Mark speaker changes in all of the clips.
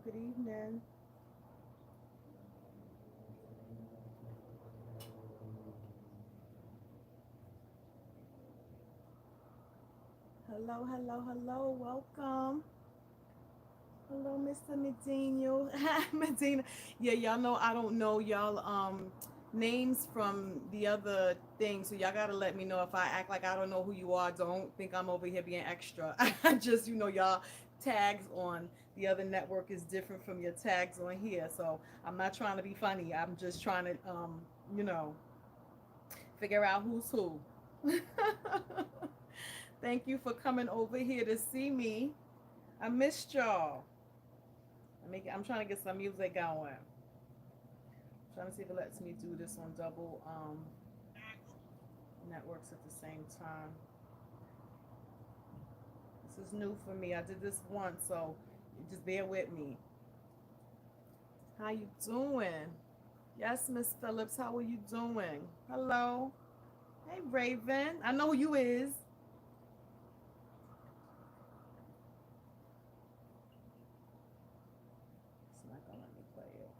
Speaker 1: Good evening. Hello, hello, hello. Welcome. Hello, Mr. Medina. Medina. Yeah, y'all know I don't know y'all names from the other thing, so y'all gotta let me know if I act like I don't know who you are. Don't think I'm over here being extra. I just, y'all tags on the other network is different from your tags on here, so I'm not trying to be funny. I'm just trying to you know, figure out who's who. Thank you for coming over here to see me. I missed y'all. I'm trying to get some music going. I'm trying to see if it lets me do this on double networks at the same time. This is new for me. I did this once, so just bear with me. How you doing? Yes, Miss Phillips, how are you doing? Hello. Hey, Raven. I know who you is. It's not gonna let me play it.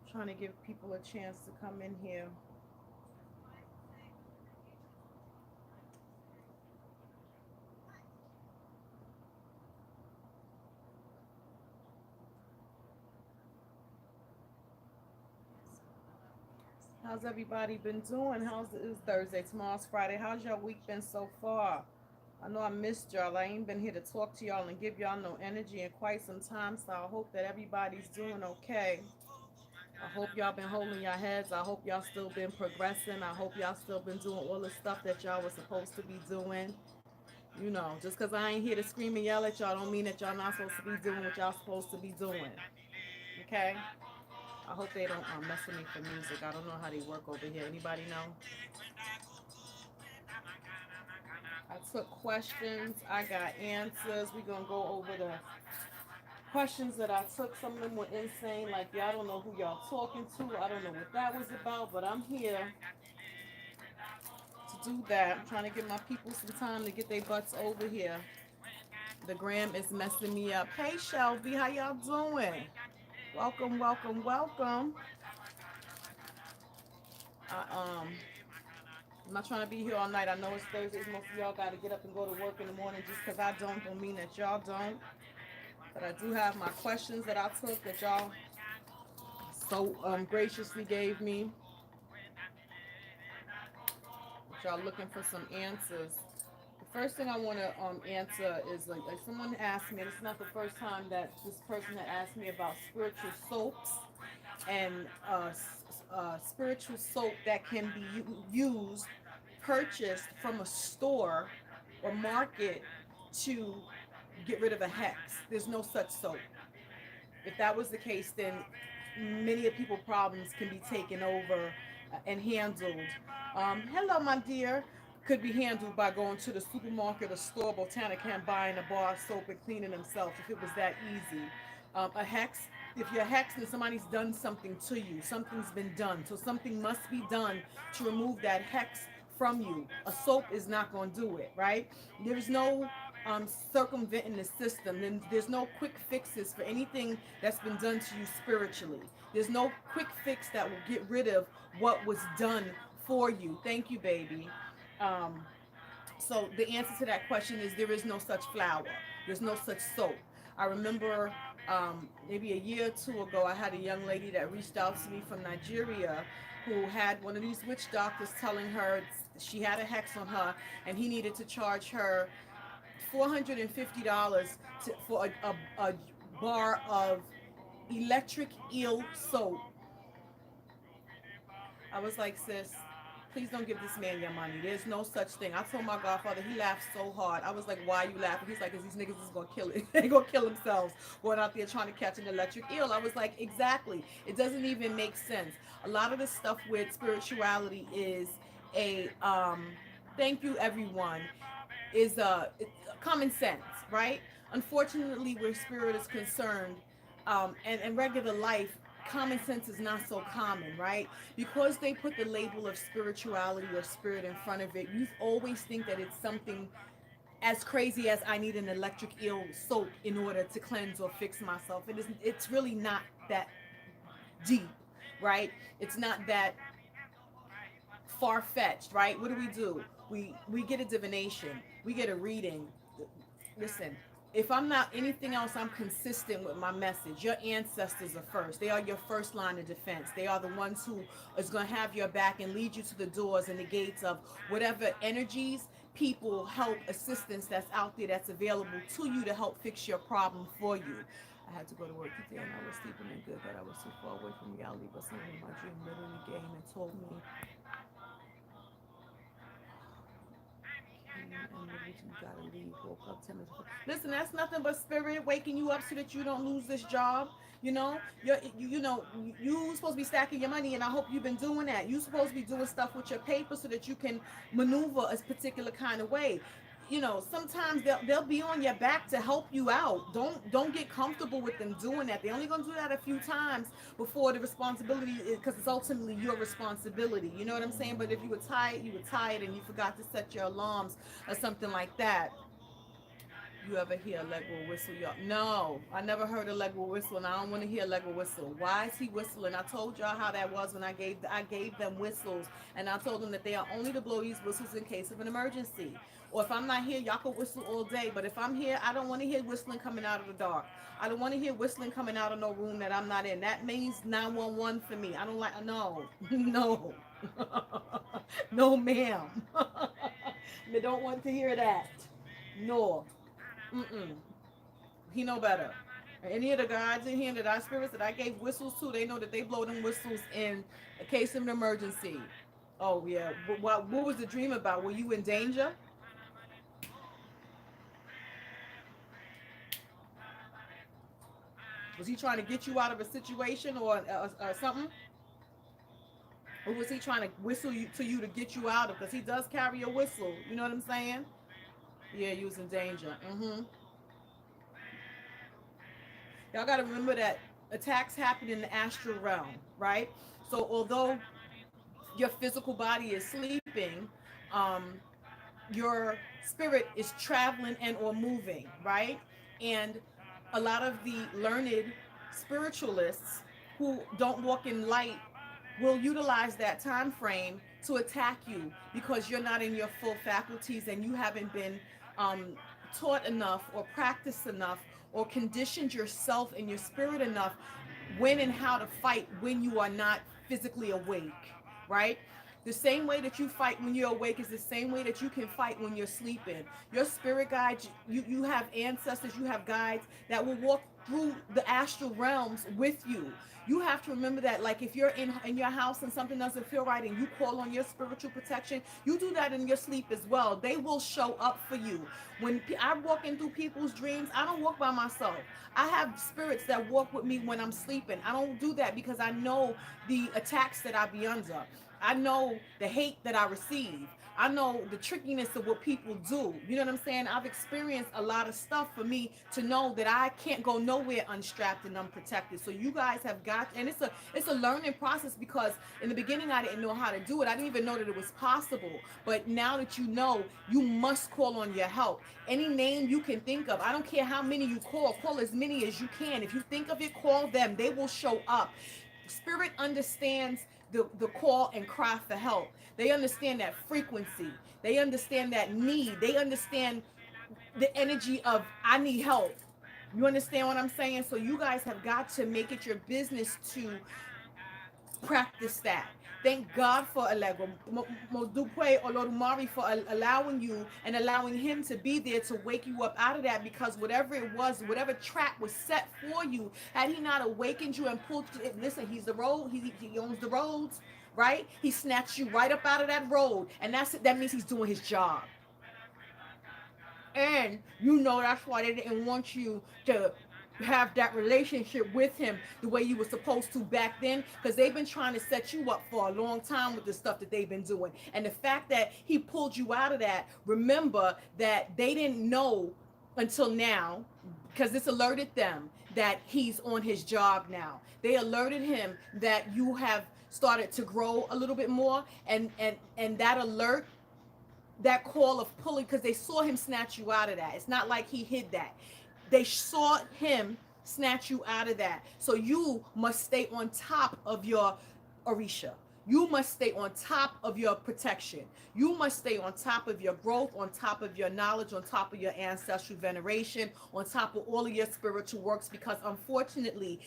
Speaker 1: I'm trying to give people a chance to come in here. How's everybody been doing? It's Thursday? Tomorrow's Friday. How's your week been so far? I know I missed y'all. I ain't been here to talk to y'all and give y'all no energy in quite some time, so I hope that everybody's doing okay. I hope y'all been holding your heads. I hope y'all still been progressing. I hope y'all still been doing all the stuff that y'all was supposed to be doing. Just because I ain't here to scream and yell at y'all don't mean that y'all not supposed to be doing what y'all supposed to be doing. Okay? I hope they don't mess with me for music. I don't know how they work over here. Anybody know? I took questions. I got answers. We're going to go over the questions that I took. Some of them were insane. Like, y'all don't know who y'all talking to. I don't know what that was about, but I'm here to do that. I'm trying to give my people some time to get their butts over here. The gram is messing me up. Hey, Shelby, how y'all doing? Welcome, welcome, welcome. I, um, I'm not trying to be here all night. I know it's Thursdays. Most of y'all got to get up and go to work in the morning. Just because I don't mean that y'all don't. But I do have my questions that I took that y'all so graciously gave me. But y'all looking for some answers. The first thing I want to answer is like someone asked me. This is not the first time that this person had asked me about spiritual soaps and spiritual soap that can be used, purchased from a store or market to get rid of a hex. There's no such soap. If that was the case, then many of people's problems can be taken over and handled. Hello, my dear. Could be handled by going to the supermarket or store, botanica, and buying a bar of soap and cleaning themselves if it was that easy. A hex, if you're hexed and somebody's done something to you, something's been done. So something must be done to remove that hex from you. A soap is not going to do it, right? There's no circumventing the system. Then there's no quick fixes for anything that's been done to you spiritually. There's no quick fix that will get rid of what was done for you. Thank you, baby. Um, so the answer to that question is there is no such flower. There's no such soap. I remember maybe a year or two ago, I had a young lady that reached out to me from Nigeria who had one of these witch doctors telling her she had a hex on her and he needed to charge her $450 for a bar of electric eel soap. I was like, sis, please don't give this man your money. There's no such thing. I told my godfather, he laughed so hard. I was like, why are you laughing? He's like, because these niggas is going to kill it. They going to kill themselves going out there trying to catch an electric eel. I was like, exactly. It doesn't even make sense. A lot of this stuff with spirituality is thank you, everyone, is common sense, right? Unfortunately, where spirit is concerned, and regular life, common sense is not so common, right? Because they put the label of spirituality or spirit in front of it, you always think that it's something as crazy as I need an electric eel soap in order to cleanse or fix myself. It's really not that deep, right? It's not that far-fetched, right? What do? We get a divination, we get a reading. Listen, if I'm not anything else, I'm consistent with my message. Your ancestors are first. They are your first line of defense. They are the ones who is going to have your back and lead you to the doors and the gates of whatever energies, people, help, assistance that's out there that's available to you to help fix your problem for you. I had to go to work today and I was sleeping in good that I was too far away from reality, but someone in my dream literally came and told me you gotta leave. Woke up 10 minutes. Listen, that's nothing but spirit waking you up so that you don't lose this job. You supposed to be stacking your money, and I hope you've been doing that. You supposed to be doing stuff with your paper so that you can maneuver a particular kind of way. Sometimes they'll be on your back to help you out. Don't get comfortable with them doing that. They're only gonna do that a few times before the responsibility, because it's ultimately your responsibility. You know what I'm saying? But if you were tired and you forgot to set your alarms or something like that. You ever hear a leg will whistle? Y'all? No, I never heard a leg will whistle, and I don't want to hear a leg will whistle. Why is he whistling? I told y'all how that was when I gave them whistles, and I told them that they are only to blow these whistles in case of an emergency. Or if I'm not here, y'all can whistle all day. But if I'm here, I don't want to hear whistling coming out of the dark. I don't want to hear whistling coming out of no room that I'm not in. That means 911 for me. I don't like. No, no, no, ma'am. I don't want to hear that. No. Mm-mm. He know better. Any of the guys in here that I spirits that I gave whistles to, they know that they blow them whistles in a case of an emergency. Oh yeah. What was the dream about? Were you in danger? Was he trying to get you out of a situation or something? Or was he trying to whistle you to you to get you out of? Because he does carry a whistle. You know what I'm saying? Yeah, you was in danger. Y'all got to remember that attacks happen in the astral realm, right? So although your physical body is sleeping, um, your spirit is traveling and or moving, right? And a lot of the learned spiritualists who don't walk in light will utilize that time frame to attack you because you're not in your full faculties and you haven't been um, taught enough or practiced enough or conditioned yourself and your spirit enough when and how to fight when you are not physically awake, right? The same way that you fight when you're awake is the same way that you can fight when you're sleeping. Your spirit guides, you have ancestors, you have guides that will walk through the astral realms with you. You have to remember that, like if you're in your house and something doesn't feel right and you call on your spiritual protection, you do that in your sleep as well. They will show up for you. When I'm walking through people's dreams, I don't walk by myself. I have spirits that walk with me when I'm sleeping. I don't do that because I know the attacks that I be under. I know the hate that I receive. I know the trickiness of what people do. You know what I'm saying? I've experienced a lot of stuff for me to know that I can't go nowhere unstrapped and unprotected. So you guys have got, and it's a learning process because in the beginning I didn't know how to do it. I didn't even know that it was possible. But now that you know, you must call on your help. Any name you can think of. I don't care how many you call as many as you can. If you think of it, call them. They will show up. Spirit understands the call and cry for help. They understand that frequency. They understand that need. They understand the energy of I need help. You understand what I'm saying? So you guys have got to make it your business to practice that. Thank God for Allegro. Modupwe Olorumari for allowing you and allowing him to be there to wake you up out of that, because whatever it was, whatever trap was set for you, had he not awakened you and pulled you, listen, he's the road, he owns the roads, right? He snatched you right up out of that road, and that means he's doing his job. And that's why they didn't want you to have that relationship with him the way you were supposed to back then, because they've been trying to set you up for a long time with the stuff that they've been doing. And the fact that he pulled you out of that, remember that they didn't know until now, because this alerted them that he's on his job now. They alerted him that you have started to grow a little bit more, and that alert, that call of pulling, because they saw him snatch you out of that. It's not like he hid that. They saw him snatch you out of that. So you must stay on top of your Orisha. You must stay on top of your protection. You must stay on top of your growth, on top of your knowledge, on top of your ancestral veneration, on top of all of your spiritual works, because unfortunately,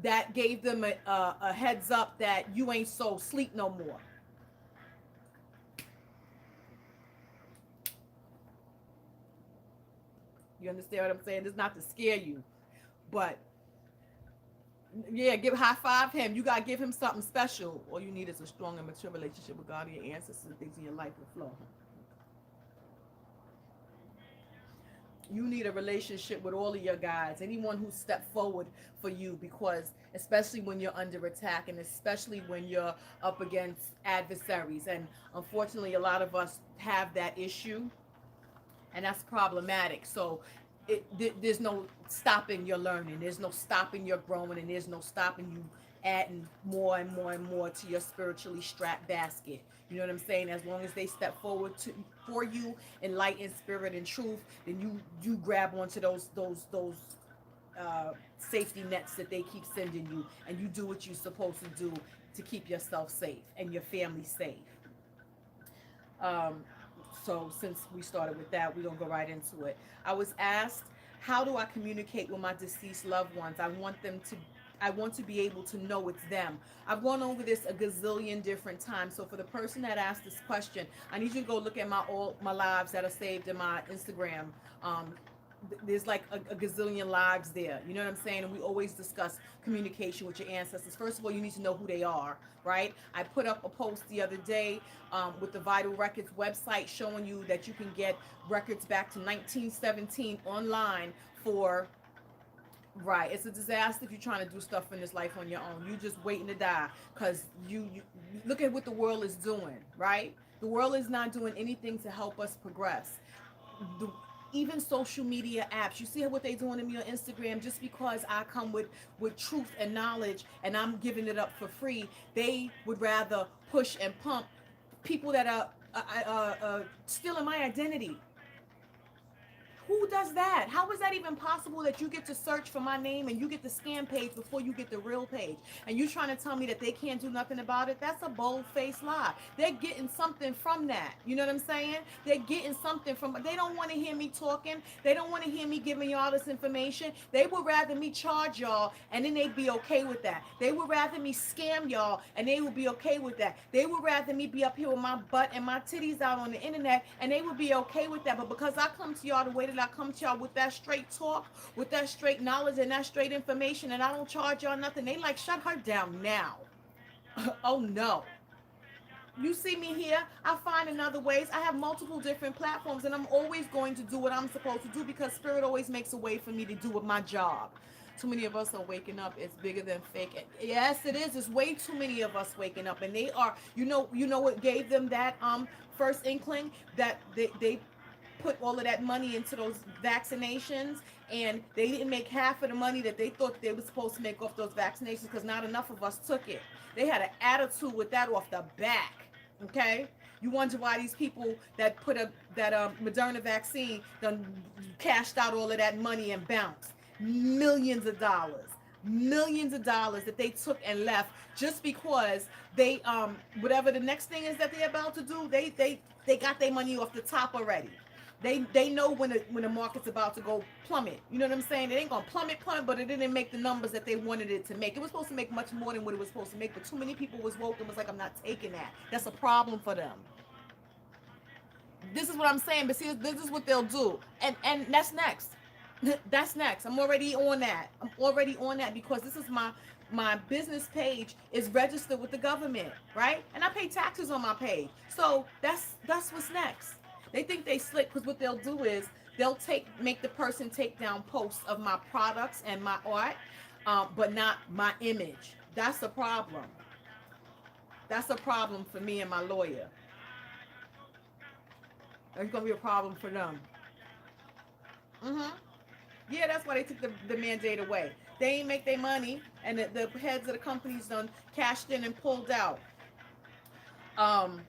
Speaker 1: that gave them a heads up that you ain't so sleep no more. You understand what I'm saying? It's not to scare you, but yeah, high five him. You gotta give him something special. All you need is a strong and mature relationship with God and your ancestors, and things in your life will flow. You need a relationship with all of your guides, anyone who stepped forward for you, because especially when you're under attack, and especially when you're up against adversaries, and unfortunately a lot of us have that issue, and that's problematic. So there's no stopping your learning, there's no stopping your growing, and there's no stopping you adding more and more and more to your spiritually strapped basket. You know what I'm saying? As long as they step forward for you in light and spirit and truth, then you grab onto those safety nets that they keep sending you, and you do what you're supposed to do to keep yourself safe and your family safe. So since we started with that, we're going to go right into it. I was asked, how do I communicate with my deceased loved ones? I want to be able to know it's them. I've gone over this a gazillion different times. So for the person that asked this question, I need you to go look at all my lives that are saved in my Instagram. There's like a gazillion lives there. You know what I'm saying? And we always discuss communication with your ancestors. First of all, you need to know who they are, right? I put up a post the other day with the Vital Records website showing you that you can get records back to 1917 online for... Right, it's a disaster if you're trying to do stuff in this life on your own. You just waiting to die, because you look at what the world is doing, right? The world is not doing anything to help us progress. Even social media apps, you see what they're doing to me on Instagram. Just because I come with truth and knowledge and I'm giving it up for free, they would rather push and pump people that are stealing my identity. Who does that? How is that even possible, that you get to search for my name and you get the scam page before you get the real page? And you trying to tell me that they can't do nothing about it? That's a bold-faced lie. They're getting something from that. You know what I'm saying? They're getting something from... They don't want to hear me talking. They don't want to hear me giving y'all this information. They would rather me charge y'all, and then they'd be okay with that. They would rather me scam y'all, and they would be okay with that. They would rather me be up here with my butt and my titties out on the internet, and they would be okay with that. But because I come to y'all the way that I come to y'all, with that straight talk, with that straight knowledge and that straight information, and I don't charge y'all nothing, they like, shut her down now. Oh no. You see me here, I find another ways. I have multiple different platforms, and I'm always going to do what I'm supposed to do, because spirit always makes a way for me to do my job. Too many of us are waking up. It's bigger than fake. Yes, it is. It's way too many of us waking up, and they are. You know what gave them that first inkling, that they put all of that money into those vaccinations, and they didn't make half of the money that they thought they were supposed to make off those vaccinations, because not enough of us took it. They had an attitude with that off the back. Okay, you wonder why these people that put up that Moderna vaccine done cashed out all of that money and bounced millions of dollars that they took and left, just because they whatever the next thing is that they're about to do, they got their money off the top already. They know when the market's about to go plummet. You know what I'm saying? It ain't gonna plummet, but it didn't make the numbers that they wanted it to make. It was supposed to make much more than what it was supposed to make, but too many people was woke and was like, I'm not taking that. That's a problem for them. This is what I'm saying, but see, this is what they'll do. And that's next. That's next. I'm already on that because this is my business page is registered with the government, right? And I pay taxes on my page. So that's what's next. They think they slick, because what they'll do is they'll make the person take down posts of my products and my art, but not my image. That's a problem. That's a problem for me and my lawyer. It's gonna be a problem for them. Yeah, that's why they took the mandate away. They ain't make their money, and the heads of the companies done cashed in and pulled out. Um,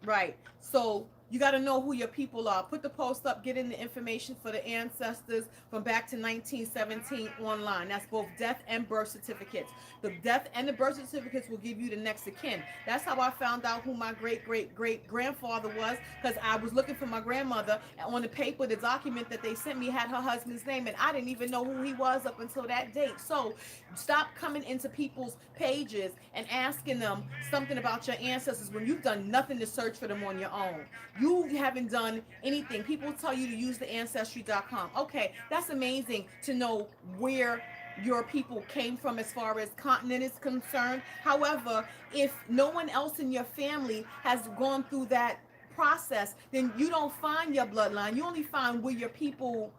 Speaker 1: right. So you got to know who your people are. Put the post up, get in the information for the ancestors from back to 1917 online. That's both death and birth certificates. The death and the birth certificates will give you the next of kin. That's how I found out who my great great great grandfather was, because I was looking for my grandmother, and on the paper, the document that they sent me had her husband's name, and I didn't even know who he was up until that date. So stop coming into people's pages and asking them something about your ancestors when you've done nothing to search for them on your own. You haven't done anything. People tell you to use the ancestry.com. Okay, that's amazing to know where your people came from as far as continent is concerned. However, if no one else in your family has gone through that process, then you don't find your bloodline. You only find where your people,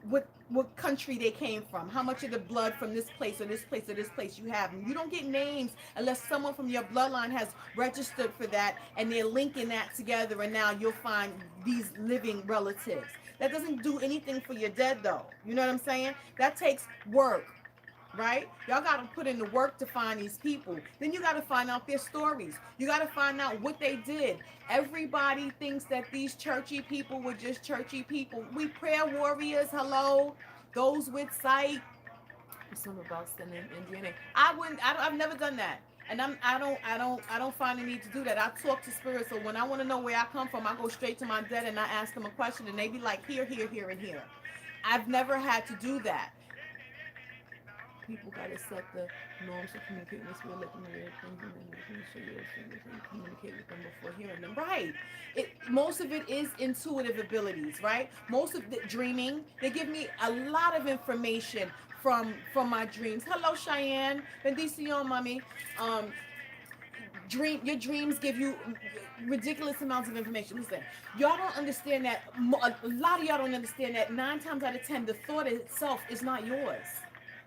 Speaker 1: what country they came from, how much of the blood from this place or this place or this place you have. And you don't get names unless someone from your bloodline has registered for that and they're linking that together, and now you'll find these living relatives. That doesn't do anything for your dead though. You know what I'm saying? That takes work, right? Y'all got to put in the work to find these people. Then you got to find out their stories. You got to find out what they did. Everybody thinks that these churchy people were just churchy people. We prayer warriors, hello, those with sight. Something about sending Indiana. I wouldn't. I've never done that, and I don't find the need to do that. I talk to spirits, so when I want to know where I come from, I go straight to my dead and I ask them a question, and they be like, here, here, here, and here. I've never had to do that. People gotta set the norms to communicate with this way, let them know everything, so you communicate with them before hearing them. Right. Most of it is intuitive abilities, right? Most of the dreaming, they give me a lot of information from my dreams. Hello, Cheyenne. Bendición, mommy. Um, your dreams give you ridiculous amounts of information. Listen, y'all don't understand that. A lot of y'all don't understand that 9 times out of 10, the thought itself is not yours,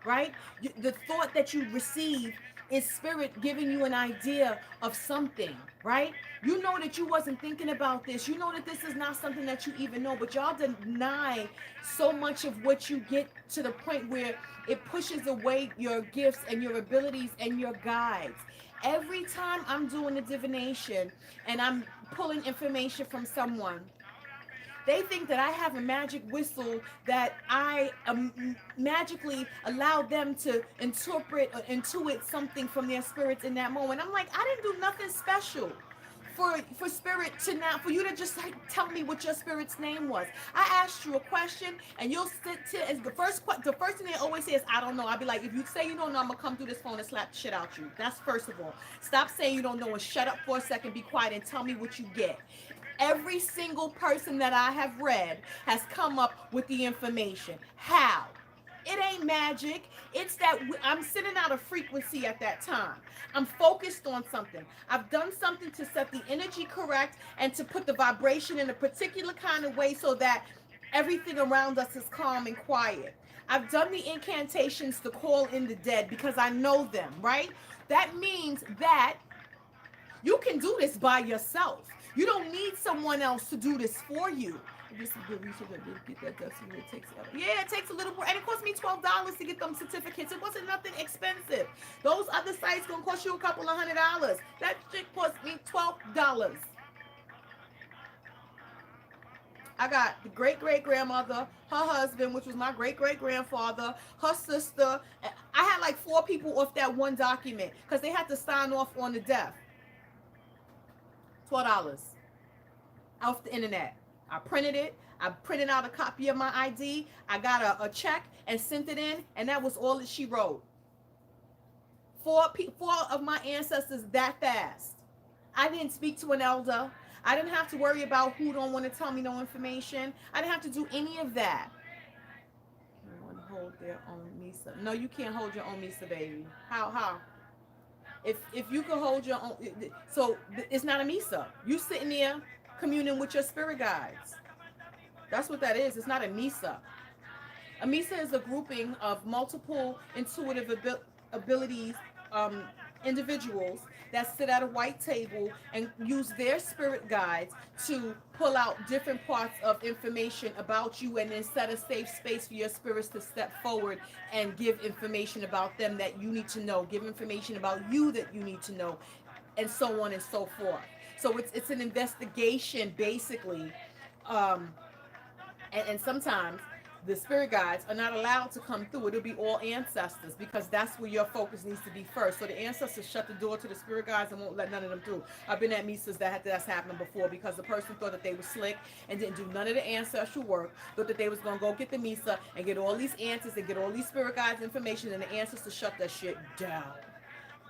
Speaker 1: right? The thought that you receive is spirit giving you an idea of something, right? You know that you wasn't thinking about this. You know that this is not something that you even know, but y'all deny so much of what you get to the point where it pushes away your gifts and your abilities and your guides. Every time I'm doing a divination and I'm pulling information from someone, they think that I have a magic whistle that I magically allow them to interpret or intuit something from their spirits in that moment. I'm like, I didn't do nothing special for spirit to now, for you to just like tell me what your spirit's name was. I asked you a question and you'll sit to, as the first thing they always say is, I don't know. I'll be like, if you say you don't know, I'm gonna come through this phone and slap the shit out you. That's first of all. Stop saying you don't know and shut up for a second, be quiet and tell me what you get. Every single person that I have read has come up with the information. How? It ain't magic. It's that I'm sending out a frequency at that time. I'm focused on something. I've done something to set the energy correct and to put the vibration in a particular kind of way so that everything around us is calm and quiet. I've done the incantations to call in the dead because I know them, right? That means that you can do this by yourself. You don't need someone else to do this for you. This is good research. I did get that. That's what it takes. Yeah, it takes a little more, and it cost me $12 to get them certificates. It wasn't nothing expensive. Those other sites gonna cost you a couple of $100. That shit cost me $12. I got the great great grandmother, her husband, which was my great great grandfather, her sister. I had like 4 people off that one document because they had to sign off on the death. $12 off the internet. I printed it. I printed out a copy of my ID. I got a check and sent it in, and that was all that she wrote. 4 of my ancestors that fast. I didn't speak to an elder. I didn't have to worry about who don't want to tell me no information. I didn't have to do any of that. No one hold their own Misa. No, you can't hold your own Misa, baby. How? If you can hold your own, so it's not a Misa. You sitting there communing with your spirit guides. That's what that is. It's not a Misa. A Misa is a grouping of multiple intuitive abilities individuals that sit at a white table and use their spirit guides to pull out different parts of information about you and then set a safe space for your spirits to step forward and give information about them that you need to know, give information about you that you need to know, and so on and so forth. So it's an investigation basically. um, and sometimes the spirit guides are not allowed to come through. It'll be all ancestors because that's where your focus needs to be first. So the ancestors shut the door to the spirit guides and won't let none of them through. I've been at misas that's happened before because the person thought that they were slick and didn't do none of the ancestral work, thought that they was going to go get the misa and get all these answers and get all these spirit guides information, and the ancestors shut that shit down.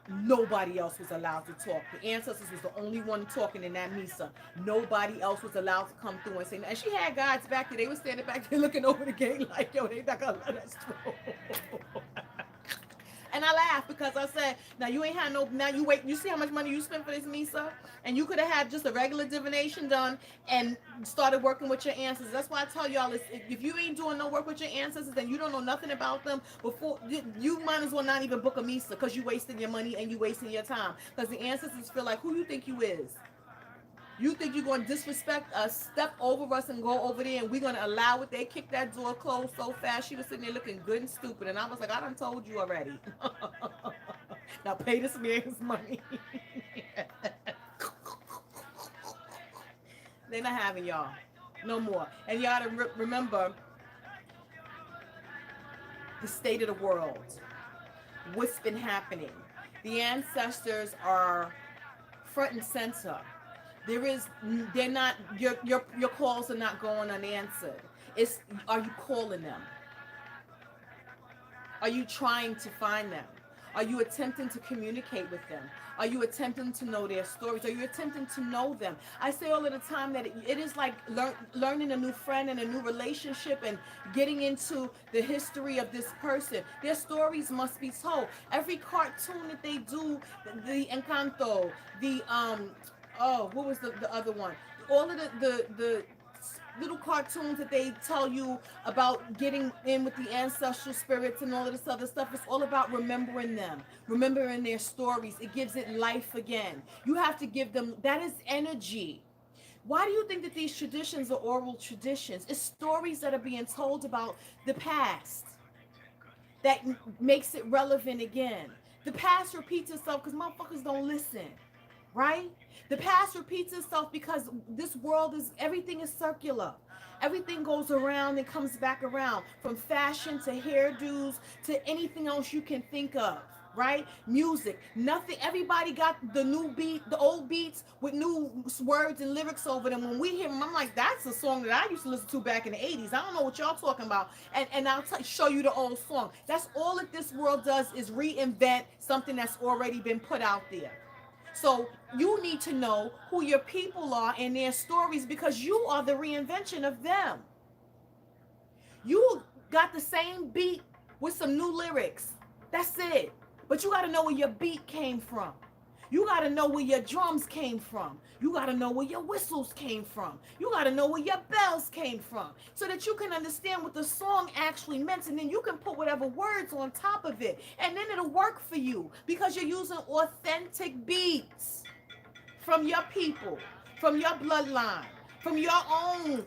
Speaker 1: Nobody else was allowed to talk. The ancestors was the only one talking in that misa. Nobody else was allowed to come through and say, and she had guides back there. They were standing back there looking over the gate like, yo, they not gonna let us through. And I laughed because I said, now you ain't had no, now you wait, you see how much money you spent for this misa? And you could have had just a regular divination done and started working with your ancestors. That's why I tell y'all, if you ain't doing no work with your ancestors and you don't know nothing about them, before you might as well not even book a misa because you wasting your money and you wasting your time. Because the ancestors feel like, who you think you is? You think you're going to disrespect us, step over us and go over there and we're going to allow it? They kicked that door closed so fast. She was sitting there looking good and stupid. And I was like, I done told you already. Now pay this man his money. They're not having y'all no more. And y'all to remember the state of the world. What's been happening. The ancestors are front and center. They're not, your calls are not going unanswered. Are you calling them? Are you trying to find them? Are you attempting to communicate with them? Are you attempting to know their stories? Are you attempting to know them? I say all of the time that it is like learning a new friend and a new relationship and getting into the history of this person. Their stories must be told. Every cartoon that they do, the Encanto, the what was the other one? All of the little cartoons that they tell you about getting in with the ancestral spirits and all of this other stuff. It's all about remembering them, remembering their stories. It gives it life again. You have to give them, that is energy. Why do you think that these traditions are oral traditions? It's stories that are being told about the past that makes it relevant again. The past repeats itself because motherfuckers don't listen. Right? The past repeats itself because this world everything is circular. Everything goes around and comes back around, from fashion to hairdos to anything else you can think of, right? Music, nothing, everybody got the new beat, the old beats with new words and lyrics over them. When we hear them, I'm like, that's a song that I used to listen to back in the 80s. I don't know what y'all talking about. And I'll show you the old song. That's all that this world does, is reinvent something that's already been put out there. So you need to know who your people are and their stories because you are the reinvention of them. You got the same beat with some new lyrics. That's it. But you got to know where your beat came from. You got to know where your drums came from. You got to know where your whistles came from. You got to know where your bells came from so that you can understand what the song actually meant. And then you can put whatever words on top of it. And then it'll work for you because you're using authentic beats from your people, from your bloodline, from your own,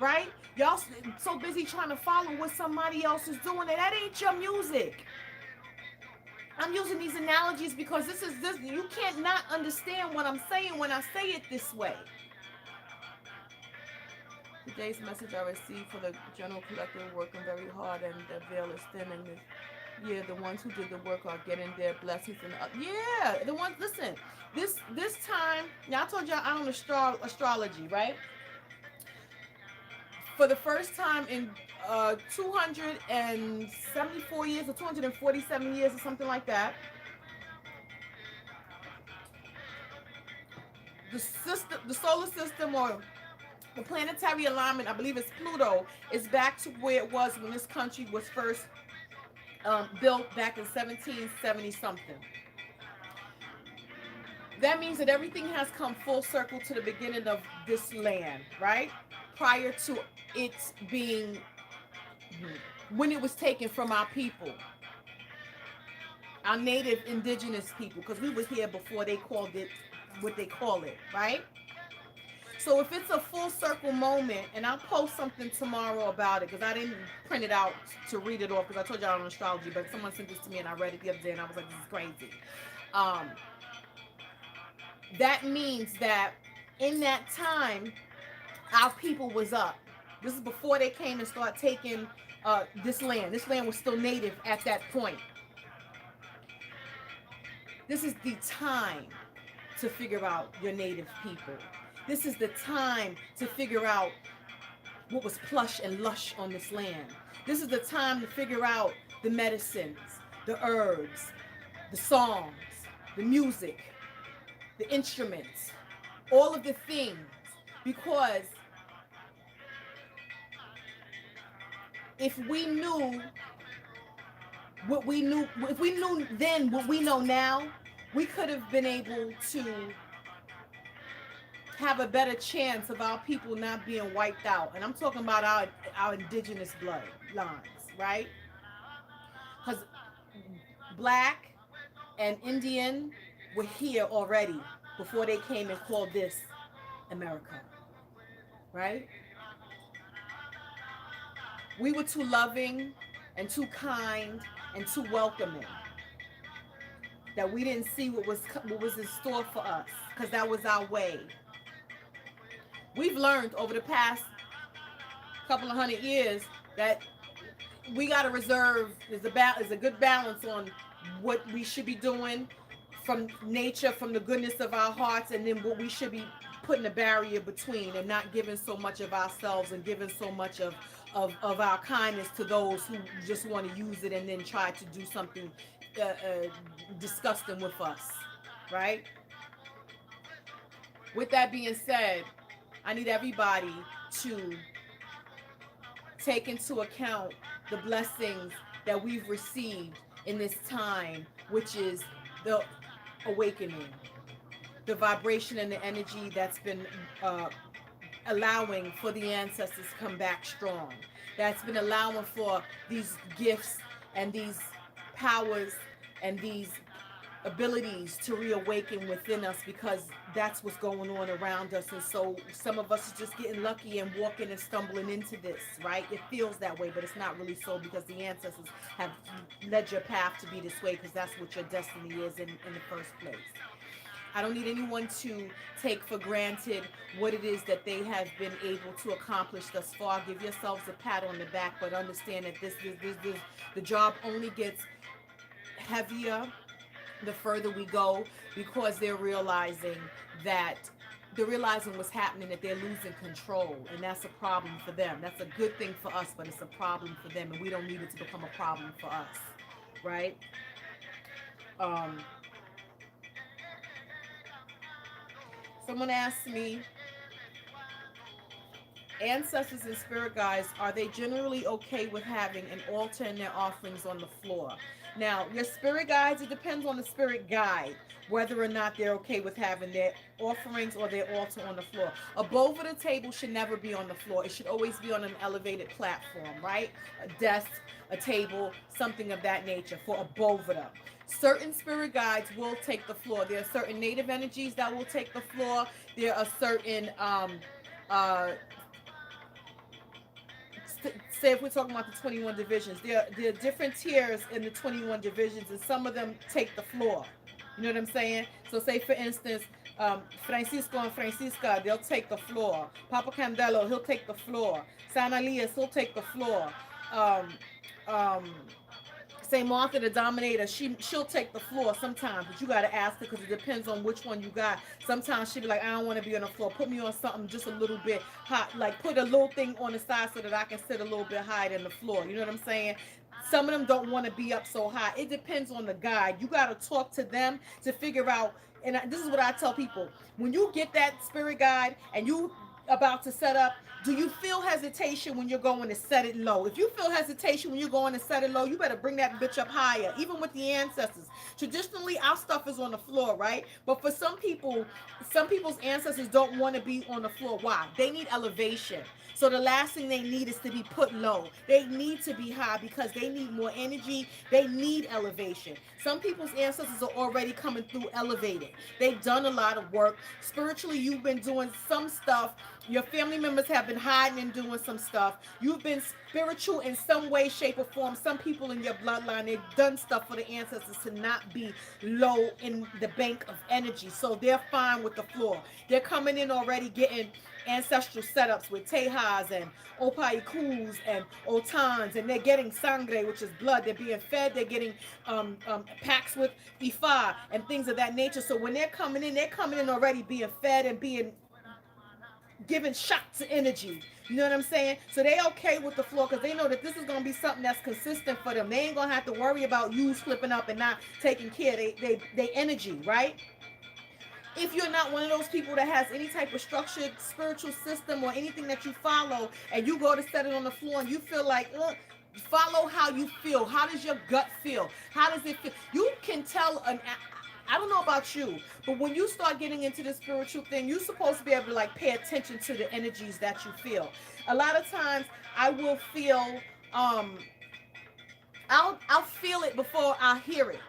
Speaker 1: right? Y'all so busy trying to follow what somebody else is doing, and that ain't your music. I'm using these analogies because this you can't not understand what I'm saying when I say it this way. Today's message I received for the general collective working very hard and the veil is thin, and the ones who did the work are getting their blessings and the ones, listen, this time, now I told y'all I own astrology, right? For the first time in 274 years or 247 years or something like that, the solar system, or the planetary alignment, I believe it's Pluto, is back to where it was when this country was first built back in 1770 something. That means that everything has come full circle to the beginning of this land, right? Prior to it being, when it was taken from our people. our native indigenous people, because we were here before they called it what they call it, right? So if it's a full circle moment, and I'll post something tomorrow about it because I didn't print it out to read it off because I told y'all on astrology, but someone sent this to me and I read it the other day and I was like, this is crazy. Um, that means that in that time, our people was up. This is before they came and start taking this land. This land was still native at that point. This is the time to figure out your native people. This is the time to figure out what was plush and lush on this land. This is the time to figure out the medicines, the herbs, the songs, the music, the instruments, all of the things. Because if we knew what we knew, if we knew then what we know now, we could have been able to have a better chance of our people not being wiped out. And I'm talking about our indigenous bloodlines, right? Because Black and Indian were here already before they came and called this America, right? We were too loving and too kind and too welcoming that we didn't see what was in store for us, because that was our way. We've learned over the past couple of 100 years that we got to reserve, is a good balance on what we should be doing from nature, from the goodness of our hearts, and then what we should be putting a barrier between, and not giving so much of ourselves and giving so much of our kindness to those who just want to use it and then try to do something disgusting with us, right? With that being said, I need everybody to take into account the blessings that we've received in this time, which is the awakening, the vibration and the energy that's been allowing for the ancestors to come back strong. That's been allowing for these gifts and these powers and these abilities to reawaken within us, because that's what's going on around us. And so some of us are just getting lucky and walking and stumbling into this, right? It feels that way, but it's not really so, because the ancestors have led your path to be this way, because that's what your destiny is in the first place. I don't need anyone to take for granted what it is that they have been able to accomplish thus far. Give yourselves a pat on the back, but understand that the job only gets heavier the further we go, because they're realizing what's happening, that they're losing control, and that's a problem for them. That's a good thing for us, but it's a problem for them, and we don't need it to become a problem for us, right? Someone asked me, ancestors and spirit guides, are they generally okay with having an altar and their offerings on the floor? Now, your spirit guides, it depends on the spirit guide, whether or not they're okay with having their offerings or their altar on the floor. A bowl of the table should never be on the floor. It should always be on an elevated platform, right? A desk, a table, something of that nature for a bovada. Certain spirit guides will take the floor. There are certain native energies that will take the floor. There are certain say if we're talking about the 21 divisions, there are different tiers in the 21 divisions, and some of them take the floor. You know what I'm saying? So say, for instance, Francisco and Francisca, they'll take the floor. Papa Candelo, he'll take the floor. San Elias, he'll take the floor. St. Martha, the Dominator, she'll take the floor sometimes, but you got to ask her, because it depends on which one you got. Sometimes she'll be like, I don't want to be on the floor. Put me on something just a little bit hot. Like, put a little thing on the side so that I can sit a little bit higher than the floor. You know what I'm saying? Some of them don't want to be up so high. It depends on the guide. You got to talk to them to figure out. And this is what I tell people. When you get that spirit guide and you about to set up, do you feel hesitation when you're going to set it low? If you feel hesitation when you're going to set it low, you better bring that bitch up higher. Even with the ancestors, traditionally our stuff is on the floor, right? But for some people, some people's ancestors don't want to be on the floor. Why? They need elevation. So the last thing they need is to be put low. They need to be high because they need more energy. They need elevation. Some people's ancestors are already coming through elevated. They've done a lot of work. Spiritually, you've been doing some stuff. Your family members have been hiding and doing some stuff. You've been spiritual in some way, shape, or form. Some people in your bloodline, they've done stuff for the ancestors to not be low in the bank of energy. So they're fine with the floor. They're coming in already getting ancestral setups with Tehas and Opaikus and Otans, and they're getting sangre, which is blood. They're being fed. They're getting packs with Ifa and things of that nature. So when they're coming in already being fed and being given shots of energy. You know what I'm saying? So they okay with the floor because they know that this is gonna be something that's consistent for them. They ain't gonna have to worry about you flipping up and not taking care of they energy, right? If you're not one of those people that has any type of structured spiritual system or anything that you follow, and you go to set it on the floor and you feel like, follow how you feel. How does your gut feel? How does it feel? You can tell I don't know about you, but when you start getting into the spiritual thing, you're supposed to be able to like pay attention to the energies that you feel. A lot of times I will feel I'll feel it before I hear it.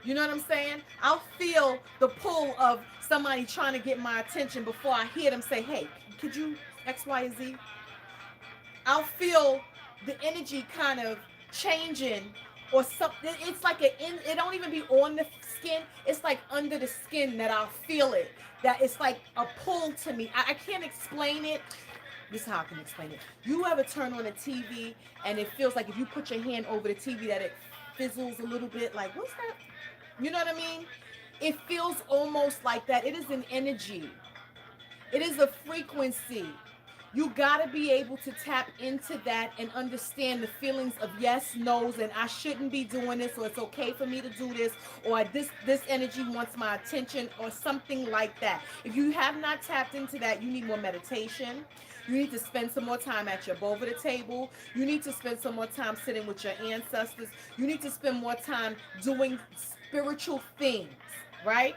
Speaker 1: You know what I'm saying? I'll feel the pull of somebody trying to get my attention before I hear them say, hey, could you X, Y, and Z? I'll feel the energy kind of changing or something. It's like it don't even be on the skin. It's like under the skin that I'll feel it. That it's like a pull to me. I can't explain it. This is how I can explain it. You ever turn on a TV and it feels like if you put your hand over the TV that it fizzles a little bit? Like, what's that? You know what I mean? It feels almost like that. It is an energy. It is a frequency. You got to be able to tap into that and understand the feelings of yes, no's, and I shouldn't be doing this, or it's okay for me to do this, or this energy wants my attention, or something like that. If you have not tapped into that, you need more meditation. You need to spend some more time at your bowl the table. You need to spend some more time sitting with your ancestors. You need to spend more time doing spiritual things, right?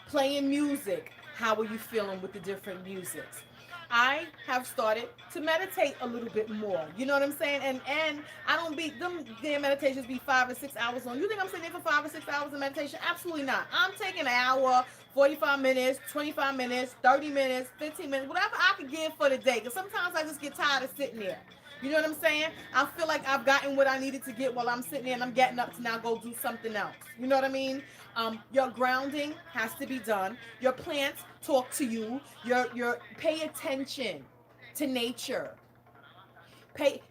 Speaker 1: Playing music. How are you feeling with the different musics? I have started to meditate a little bit more. You know what I'm saying? And I don't be them damn meditations be 5 or 6 hours long. You think I'm sitting there for 5 or 6 hours of meditation? Absolutely not. I'm taking an hour, 45 minutes, 25 minutes, 30 minutes, 15 minutes, whatever I can give for the day. Because sometimes I just get tired of sitting there. You know what I'm saying? I feel like I've gotten what I needed to get while I'm sitting there and I'm getting up to now go do something else. You know what I mean? Your grounding has to be done. Your plants talk to you. Your pay attention to nature.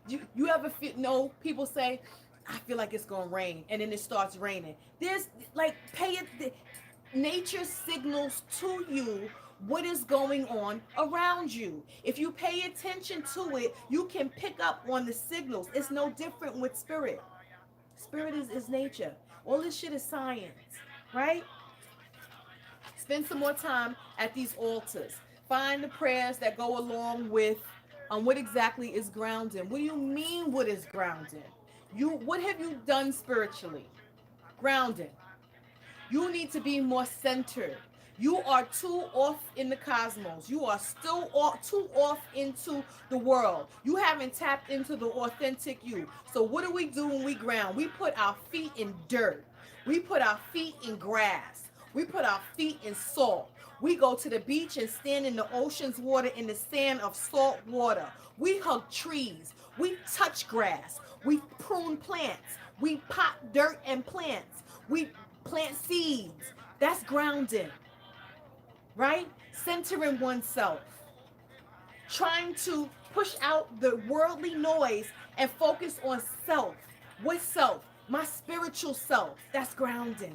Speaker 1: You ever know people say, I feel like it's gonna rain, and then it starts raining. There's like nature signals to you what is going on around you. If you pay attention to it, you can pick up on the signals. It's no different with spirit. Spirit is nature. All this shit is science, right? Spend some more time at these altars. Find the prayers that go along with what exactly is grounding. What do you mean what is grounding? What have you done spiritually? Grounding. You need to be more centered. You are too off in the cosmos. You are still too off into the world. You haven't tapped into the authentic you. So what do we do when we ground? We put our feet in dirt. We put our feet in grass. We put our feet in salt. We go to the beach and stand in the ocean's water in the sand of salt water. We hug trees. We touch grass. We prune plants. We pot dirt and plants. We plant seeds. That's grounding, right? Centering oneself. Trying to push out the worldly noise and focus on self. What self? My spiritual self. That's grounding.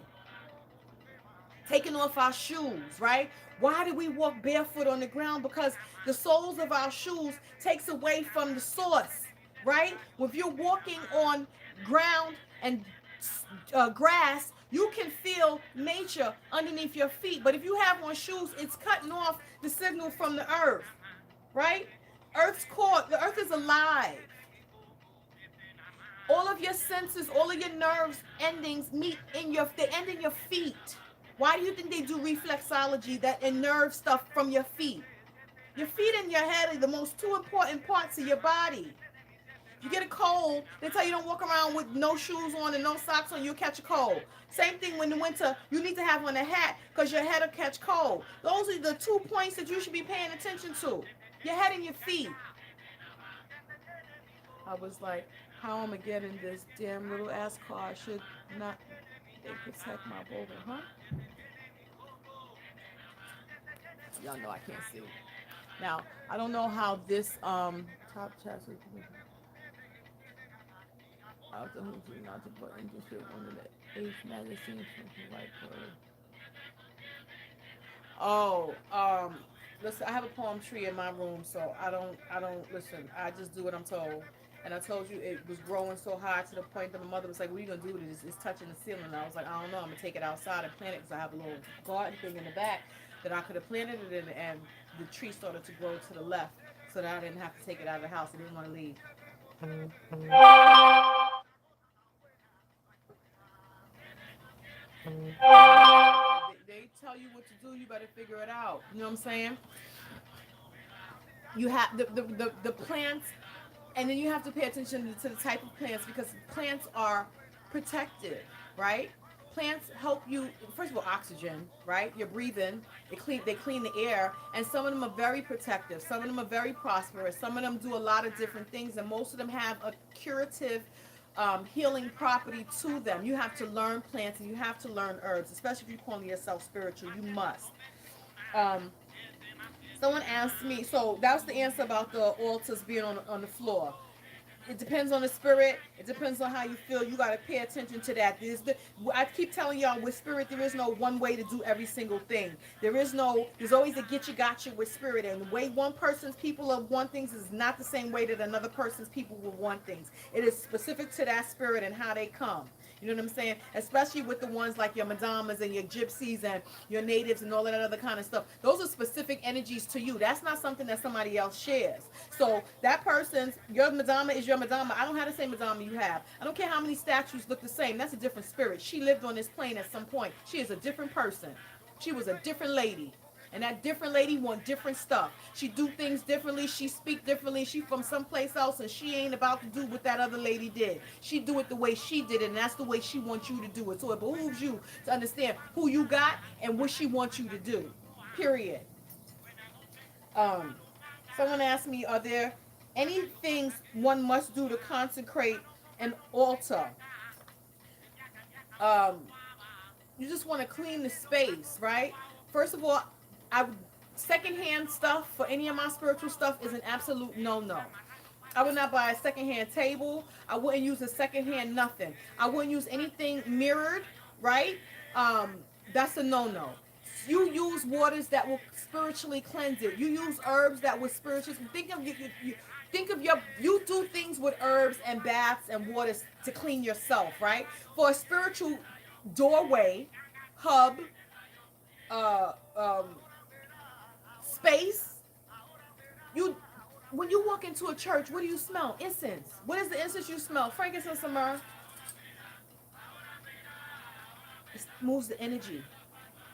Speaker 1: Taking off our shoes, right? Why do we walk barefoot on the ground? Because the soles of our shoes takes away from the source, right? If you're walking on ground and grass, You can feel nature underneath your feet, but if you have on shoes, it's cutting off the signal from the earth, right? Earth's core, the earth is alive. All of your senses, all of your nerves endings meet in your, they end in your feet. Why do you think they do reflexology, that and nerve stuff from your feet? Your feet and your head are the most two important parts of your body. You get a cold, they tell you don't walk around with no shoes on and no socks on, you'll catch a cold. Same thing when the winter, you need to have on a hat because your head will catch cold. Those are the 2 points that you should be paying attention to. Your head and your feet. I was like, how am I getting this damn little ass car? I should not, they protect my boulder, huh? Y'all know I can't see. Now, I don't know how this top chassis out the who not to put interested one of the 8th magazine from the white bird. Oh, listen, I have a palm tree in my room, so I don't listen. I just do what I'm told. And I told you it was growing so high to the point that my mother was like, "What are you gonna do with it? It's touching the ceiling." And I was like, "I don't know. I'm gonna take it outside and plant it because I have a little garden thing in the back that I could have planted it in." And the tree started to grow to the left, so that I didn't have to take it out of the house. I didn't want to leave. They tell you what to do. You better figure it out. You know what I'm saying? You have the plants, and then you have to pay attention to the type of plants because plants are protective, right? Plants help you, first of all, oxygen, right? You're breathing. They clean the air, and some of them are very protective. Some of them are very prosperous. Some of them do a lot of different things, and most of them have a curative, healing property to them. You have to learn plants, and you have to learn herbs, especially if you're calling yourself spiritual. You must. Um, Someone asked me, so that was the answer about the altars being on the floor. It depends on the spirit. It depends on how you feel. You got to pay attention to that. I keep telling y'all, with spirit, there is no one way to do every single thing. There's always a get you got you with spirit. And the way one person's people will want things is not the same way that another person's people will want things. It is specific to that spirit and how they come. You know what I'm saying? Especially with the ones like your madamas and your gypsies and your natives and all of that other kind of stuff. Those are specific energies to you. That's not something that somebody else shares. So that person's, your madama is your madama. I don't have the same madama you have. I don't care how many statues look the same. That's a different spirit. She lived on this plane at some point. She is a different person. She was a different lady. And that different lady want different stuff. She do things differently. She speak differently. She from someplace else, and she ain't about to do what that other lady did. She do it the way she did it, and that's the way she wants you to do it. So it behooves you to understand who you got and what she wants you to do. Period. Um, Someone asked me, are there any things one must do to consecrate an altar? Um, you just want to clean the space, right? First of all, I secondhand stuff for any of my spiritual stuff is an absolute no-no. I would not buy a secondhand table. I wouldn't use a secondhand nothing. I wouldn't use anything mirrored, right? Um, that's a no-no. You use waters that will spiritually cleanse it. You use herbs that will spiritually think of your you do things with herbs and baths and waters to clean yourself, right? For a spiritual doorway, hub, uh, um, space. You When you walk into a church, what do you smell? Incense. What is the incense you smell? Frankincense and myrrh. It moves the energy.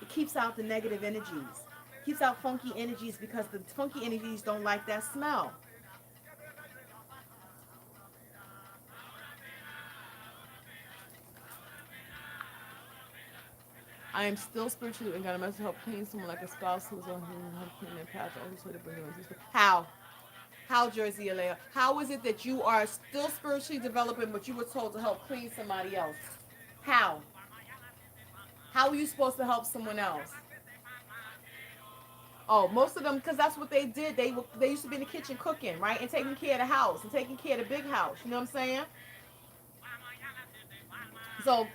Speaker 1: It keeps out the negative energies. Keeps out funky energies because the funky energies don't like that smell. I am still spiritually and God must help clean someone like a spouse who's on who help clean their path. Always try to bring them into how? How, Jersey Alea? How is it that you are still spiritually developing, but you were told to help clean somebody else? How? How are you supposed to help someone else? Oh, most of them, because that's what they did. They used to be in the kitchen cooking, right, and taking care of the house and taking care of the big house. You know what I'm saying? So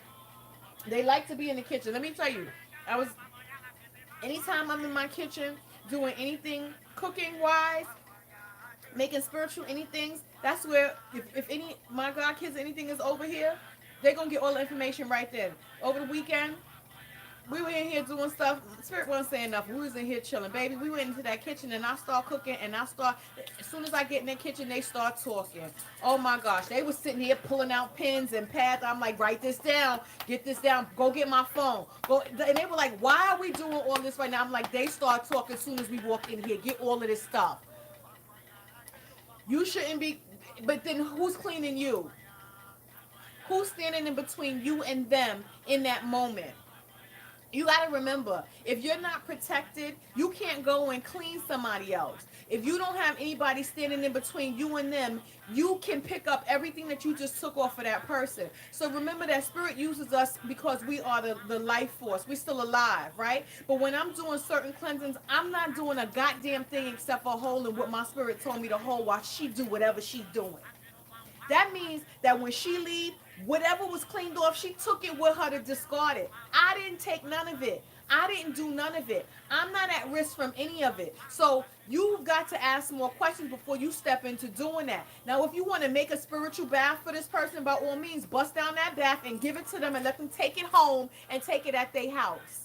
Speaker 1: they like to be in the kitchen. Let me tell you, I was anytime I'm in my kitchen doing anything cooking wise, making spiritual anything. That's where if any my God kids anything is over here, They're going to get all the information right then. Over the weekend, we were in here doing stuff. Spirit wasn't saying nothing. We was in here chilling, baby. We went into that kitchen and I start cooking and I start. As soon as I get in that kitchen, they start talking. Oh my gosh, they was sitting here pulling out pens and pads. I'm like, write this down, get this down. Go get my phone. Go. And they were like, why are we doing all this right now? I'm like, they start talking as soon as we walk in here. Get all of this stuff. You shouldn't be. But then who's cleaning you? Who's standing in between you and them in that moment? You got to remember, if you're not protected, you can't go and clean somebody else. If you don't have anybody standing in between you and them, you can pick up everything that you just took off of that person. So remember that spirit uses us because we are the life force. We're still alive, right? But when I'm doing certain cleansings, I'm not doing a goddamn thing except for holding what my spirit told me to hold while she do whatever she's doing. That means that when she leave, whatever was cleaned off, she took it with her to discard it. I didn't take none of it. I didn't do none of it. I'm not at risk from any of it. So you've got to ask more questions before you step into doing that. Now, if you want to make a spiritual bath for this person, by all means, bust down that bath and give it to them and let them take it home and take it at their house.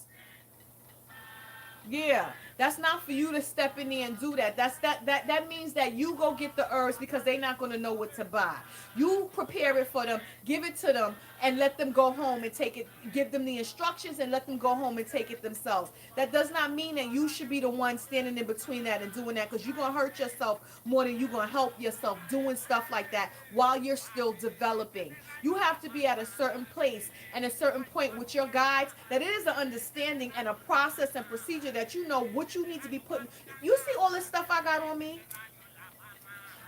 Speaker 1: Yeah, that's not for you to step in there and do that. That means that you go get the herbs because they're not going to know what to buy. You prepare it for them, give it to them, and let them go home and take it. Give them the instructions and let them go home and take it themselves. That does not mean that you should be the one standing in between that and doing that, because you're going to hurt yourself more than you're going to help yourself doing stuff like that while you're still developing. You have to be at a certain place and a certain point with your guides that it is an understanding and a process and procedure that you know what you need to be putting. You see all this stuff I got on me?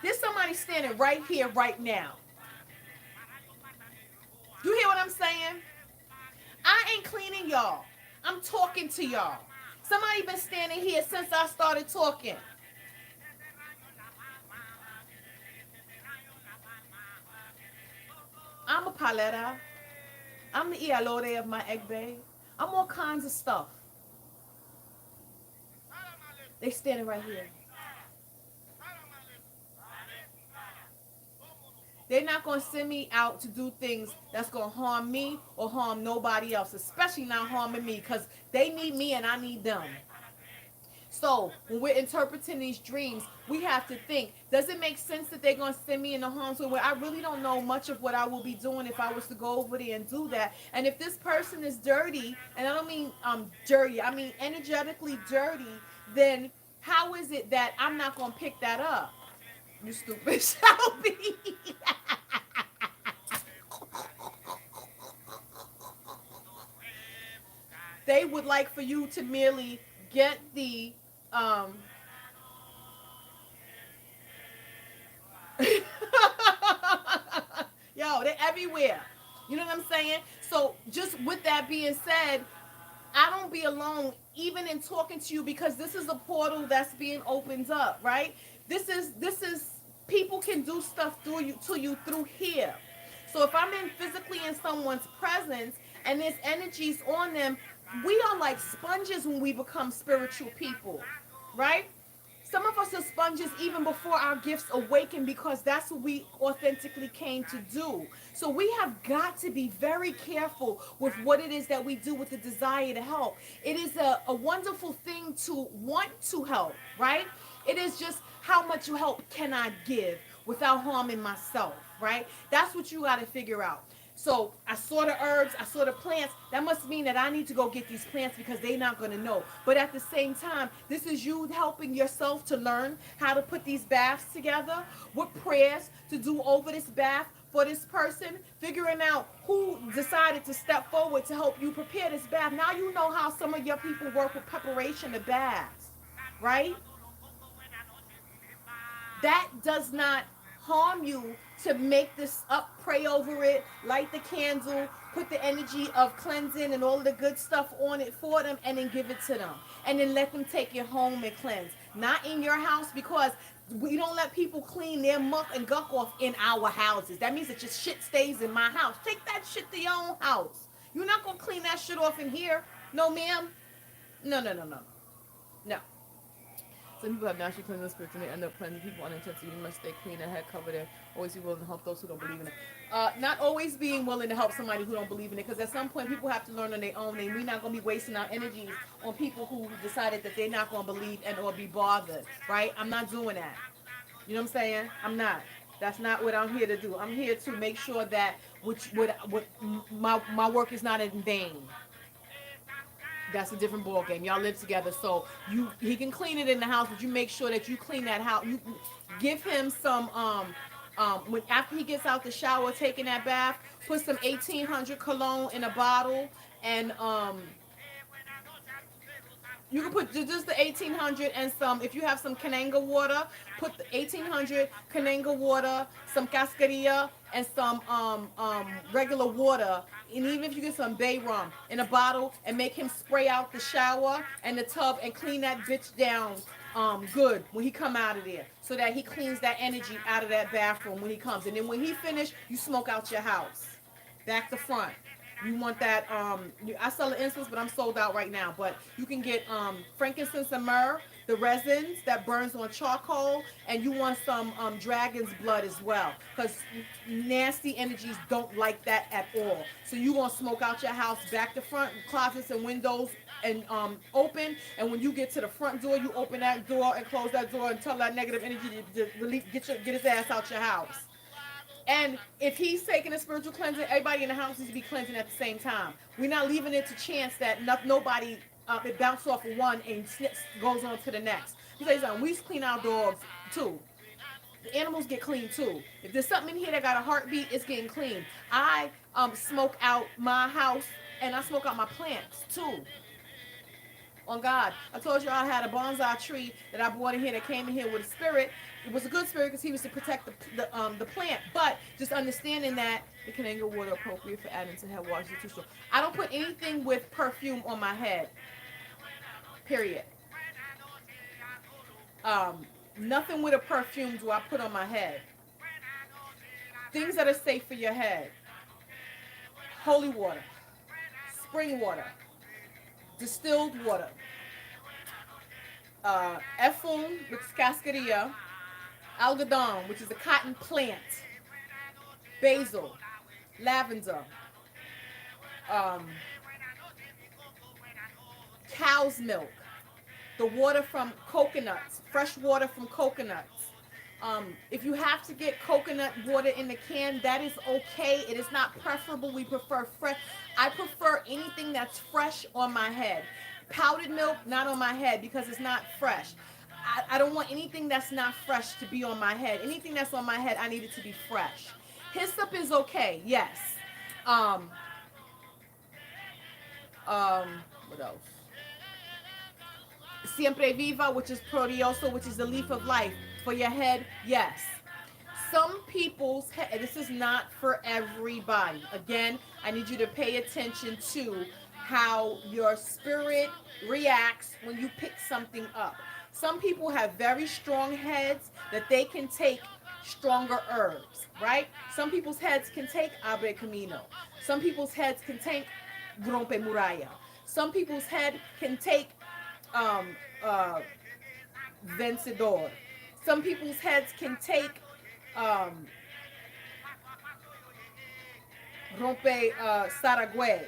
Speaker 1: There's somebody standing right here, right now. You hear what I'm saying? I ain't cleaning y'all. I'm talking to y'all. Somebody been standing here since I started talking. I'm a paleta. I'm the Ialore of my egg bay. I'm all kinds of stuff. They standing right here. They're not going to send me out to do things that's going to harm me or harm nobody else, especially not harming me, because they need me and I need them. So when we're interpreting these dreams, we have to think, does it make sense that they're going to send me in the harm's way where I really don't know much of what I will be doing if I was to go over there and do that? And if this person is dirty, and I don't mean dirty, I mean energetically dirty, then how is it that I'm not going to pick that up? You stupid Shelby. They would like for you to merely get the yo, they're everywhere. You know what I'm saying? So just with that being said, I don't be alone even in talking to you, because this is a portal that's being opened up, right? This is people can do stuff through you to you through here. So if I'm in physically in someone's presence and there's energies on them, we are like sponges when we become spiritual people, right? Some of us are sponges even before our gifts awaken, because that's what we authentically came to do. So we have got to be very careful with what it is that we do with the desire to help. It is a wonderful thing to want to help, right? It is just how much help can I give without harming myself, right? That's what you got to figure out. So I saw the herbs, I saw the plants. That must mean that I need to go get these plants because they're not going to know. But at the same time, this is you helping yourself to learn how to put these baths together, what prayers to do over this bath for this person, figuring out who decided to step forward to help you prepare this bath. Now you know how some of your people work with preparation of baths, right? That does not harm you to make this up, pray over it, light the candle, put the energy of cleansing and all the good stuff on it for them, and then give it to them. And then let them take it home and cleanse. Not in your house, because we don't let people clean their muck and guck off in our houses. That means that your shit stays in my house. Take that shit to your own house. You're not going to clean that shit off in here. No, ma'am. No. No. Some people have naturally cleansing spirits and they end up cleansing people unintentionally. You must stay clean and head covered and always be willing to help those who don't believe in it. Not always being willing to help somebody who don't believe in it, because at some point people have to learn on their own, and we're not going to be wasting our energies on people who decided that they're not going to believe and or be bothered, right? I'm not doing that. You know what I'm saying? I'm not. That's not what I'm here to do. I'm here to make sure that what my work is not in vain. That's a different ball game. Y'all live together, so he can clean it in the house, but you make sure that you clean that house. You give him some when after he gets out the shower, taking that bath, put some 1800 cologne in a bottle, and you can put just the 1800 and some. If you have some Kananga water, put the 1800 Kananga water, some cascarilla, and some regular water. And even if you get some bay rum in a bottle, and make him spray out the shower and the tub and clean that bitch down good when he come out of there, so that he cleans that energy out of that bathroom when he comes. And then when he finish, you smoke out your house, back to front. You want that, I sell the incense, but I'm sold out right now. But you can get frankincense and myrrh, the resins that burns on charcoal, and you want some dragon's blood as well, because nasty energies don't like that at all. So you want to smoke out your house, back to front, closets and windows, and open. And when you get to the front door, you open that door and close that door and tell that negative energy to release, get his ass out your house. And if he's taking a spiritual cleansing, everybody in the house needs to be cleansing at the same time. We're not leaving it to chance that nobody, it bounces off of one and goes on to the next. You say something, we clean our dogs too. The animals get clean too. If there's something in here that got a heartbeat, it's getting clean. I smoke out my house, and I smoke out my plants too. On God, I told you I had a bonsai tree that I brought in here that came in here with a spirit. It was a good spirit because he was to protect the plant. But just understanding that the Kananga water appropriate for adding to head wash is too strong. I don't put anything with perfume on my head. Period. Nothing with a perfume do I put on my head. Things that are safe for your head: holy water, spring water, distilled water, efun, which is cascarilla, algodon, which is a cotton plant, basil, lavender, cow's milk, the water from coconuts, fresh water from coconuts. If you have to get coconut water in the can, that is okay. It is not preferable. We prefer fresh. I prefer anything that's fresh on my head. Powdered milk, not on my head, because it's not fresh. I don't want anything that's not fresh to be on my head. Anything that's on my head, I need it to be fresh. Hyssop is okay, yes. What else? Siempre Viva, which is Proteoso, which is the leaf of life. For your head, yes. Some people's head, this is not for everybody. Again, I need you to pay attention to how your spirit reacts when you pick something up. Some people have very strong heads that they can take stronger herbs, right? Some people's heads can take Abre Camino. Some people's heads can take Grompe Muralla. Some people's head can take Vencedor. Some people's heads can take Rompe Saragüe.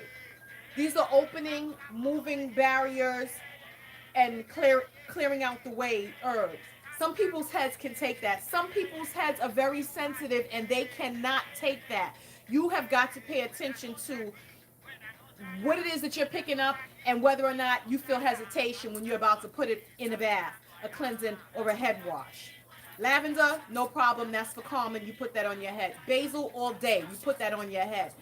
Speaker 1: These are opening, moving barriers, and clearing out the way herbs. Some people's heads can take that. Some people's heads are very sensitive and they cannot take that. You have got to pay attention to what it is that you're picking up and whether or not you feel hesitation when you're about to put it in a bath, a cleansing, or a head wash. Lavender, no problem. That's for calming. You put that on your head. Basil, all day. You put that on your head.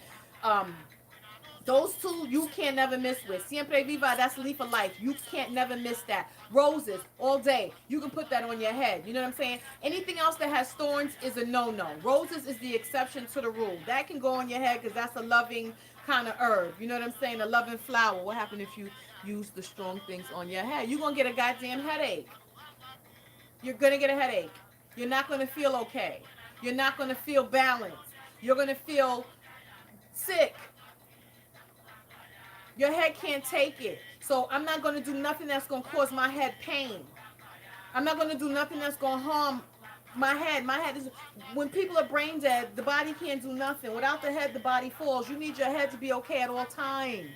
Speaker 1: Those two you can't never miss with. Siempre Viva, that's leaf of life. You can't never miss that. Roses, all day. You can put that on your head. You know what I'm saying? Anything else that has thorns is a no-no. Roses is the exception to the rule. That can go on your head because that's a loving kind of herb. You know what I'm saying? A loving flower. What happens if you use the strong things on your head? You're going to get a goddamn headache. You're going to get a headache. You're not going to feel okay. You're not going to feel balanced. You're going to feel sick. Your head can't take it. So I'm not going to do nothing that's going to cause my head pain. I'm not going to do nothing that's going to harm my head. My head is, when people are brain dead, the body can't do nothing. Without the head, the body falls. You need your head to be okay at all times.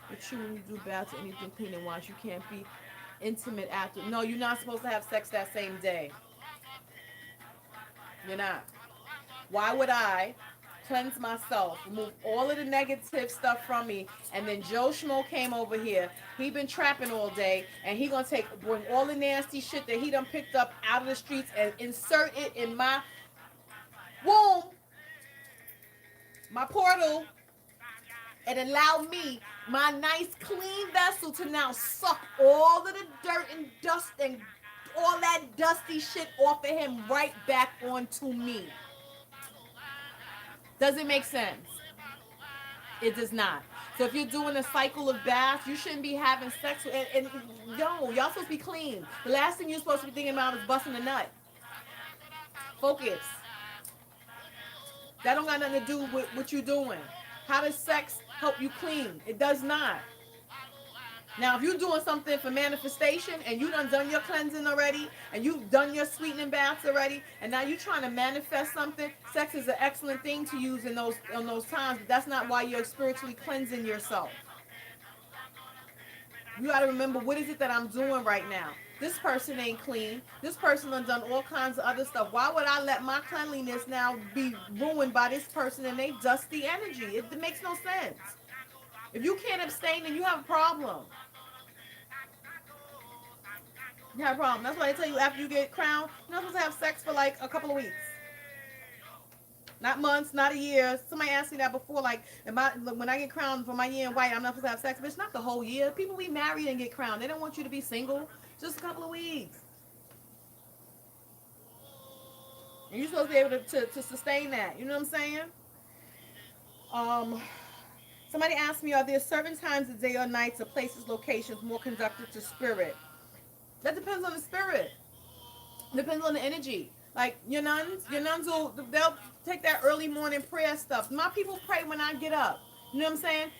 Speaker 1: But you, when you do baths or anything clean and wash, you can't be intimate after. No, you're not supposed to have sex that same day. You're not. Why would I cleanse myself, remove all of the negative stuff from me, and then Joe Schmo came over here. He been trapping all day, and he gonna bring all the nasty shit that he done picked up out of the streets and insert it in my womb, my portal, and allow me, my nice clean vessel, to now suck all of the dirt and dust and all that dusty shit off of him right back onto me. Does it make sense? It does not. So if you're doing a cycle of baths, you shouldn't be having sex with, and no, y'all supposed to be clean. The last thing you're supposed to be thinking about is busting a nut. Focus. That don't got nothing to do with what you're doing. How does sex help you clean? It does not. Now, if you're doing something for manifestation and you done your cleansing already and you've done your sweetening baths already, and now you're trying to manifest something, sex is an excellent thing to use in those times, but that's not why you're spiritually cleansing yourself. You got to remember, what is it that I'm doing right now? This person ain't clean. This person done all kinds of other stuff. Why would I let my cleanliness now be ruined by this person and they dusty energy? It makes no sense. If you can't abstain, then you have a problem. You have a problem. That's why they tell you after you get crowned, you're not supposed to have sex for like a couple of weeks. Not months, not a year. Somebody asked me that before, like, when I get crowned for my year in white, I'm not supposed to have sex. But it's not the whole year. People be married and get crowned. They don't want you to be single. Just a couple of weeks. And you're supposed to be able to sustain that. You know what I'm saying? Somebody asked me, are there certain times of day or nights or places, locations more conducive to spirit? That depends on the spirit. Depends on the energy. Like your nuns they'll take that early morning prayer stuff. My people pray when I get up. You know what I'm saying?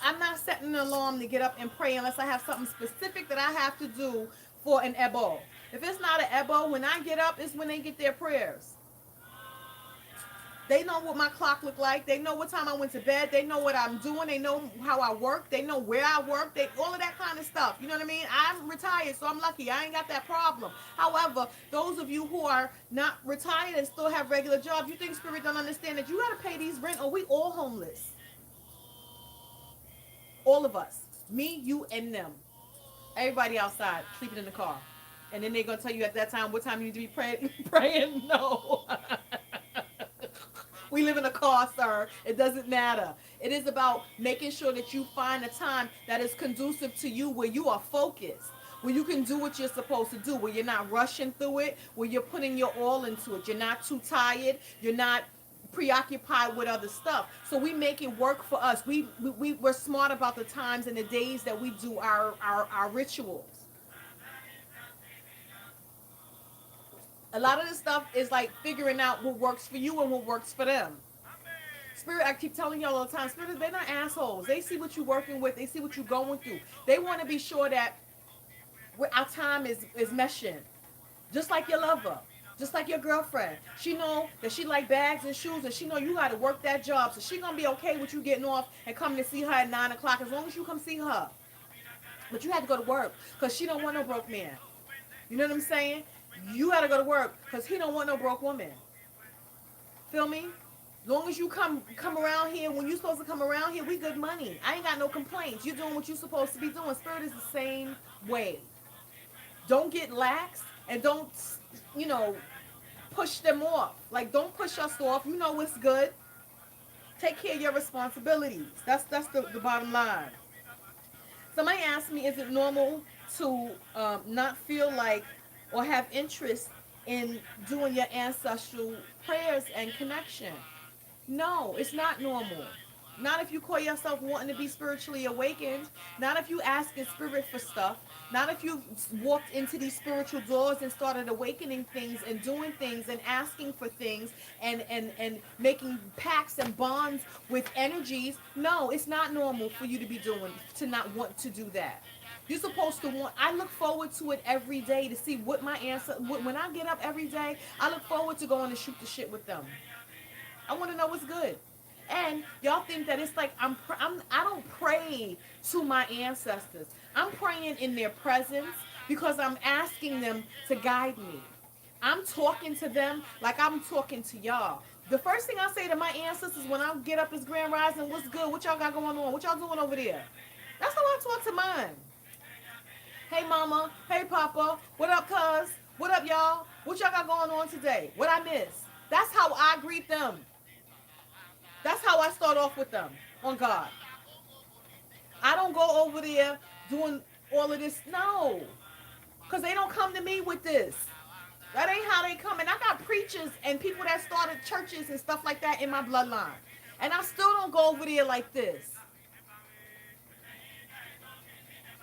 Speaker 1: I'm not setting an alarm to get up and pray unless I have something specific that I have to do for an ebo. If it's not an ebo, when I get up, it's when they get their prayers. They know what my clock look like. They know what time I went to bed. They know what I'm doing. They know how I work. They know where I work. All of that kind of stuff. You know what I mean? I'm retired, so I'm lucky. I ain't got that problem. However, those of you who are not retired and still have regular jobs, you think Spirit don't understand that you got to pay these rent, or we all homeless. All of us. Me, you, and them. Everybody outside, sleeping in the car. And then they're going to tell you at that time what time you need to be praying. No. We live in a car, sir. It doesn't matter. It is about making sure that you find a time that is conducive to you, where you are focused, where you can do what you're supposed to do, where you're not rushing through it, where you're putting your all into it. You're not too tired. You're not preoccupied with other stuff. So we make it work for us. We're smart about the times and the days that we do our rituals. A lot of this stuff is like figuring out what works for you and what works for them. Spirit, I keep telling y'all all the time, Spirit, they're not assholes. They see what you're working with. They see what you're going through. They want to be sure that our time is meshing. Just like your lover. Just like your girlfriend. She know that she like bags and shoes, and she know you got to work that job. So she going to be okay with you getting off and coming to see her at 9 o'clock as long as you come see her. But you have to go to work because she don't want no broke man. You know what I'm saying? You got to go to work because he don't want no broke woman. Feel me? As long as you come around here, when you're supposed to come around here, we good money. I ain't got no complaints. You're doing what you're supposed to be doing. Spirit is the same way. Don't get lax and don't, push them off. Like, don't push us off. You know what's good. Take care of your responsibilities. That's the bottom line. Somebody asked me, is it normal to not feel like or have interest in doing your ancestral prayers and connection? No, it's not normal. Not if you call yourself wanting to be spiritually awakened. Not if you asking spirit for stuff. Not if you walked into these spiritual doors and started awakening things and doing things and asking for things and making pacts and bonds with energies. No, it's not normal for you to be to not want to do that. You're supposed to want. I look forward to it every day to see what my answer. When I get up every day, I look forward to going to shoot the shit with them. I want to know what's good. And y'all think that it's like I don't pray to my ancestors. I'm praying in their presence because I'm asking them to guide me. I'm talking to them like I'm talking to y'all. The first thing I say to my ancestors when I get up is Grand Rising, what's good? What y'all got going on? What y'all doing over there? That's how I talk to mine. Hey mama, hey papa, what up cuz? What up y'all? What y'all got going on today? What I miss? That's how I greet them. That's how I start off with them on God. I don't go over there doing all of this. No, because they don't come to me with this. That ain't how they come. And I got preachers and people that started churches and stuff like that in my bloodline. And I still don't go over there like this.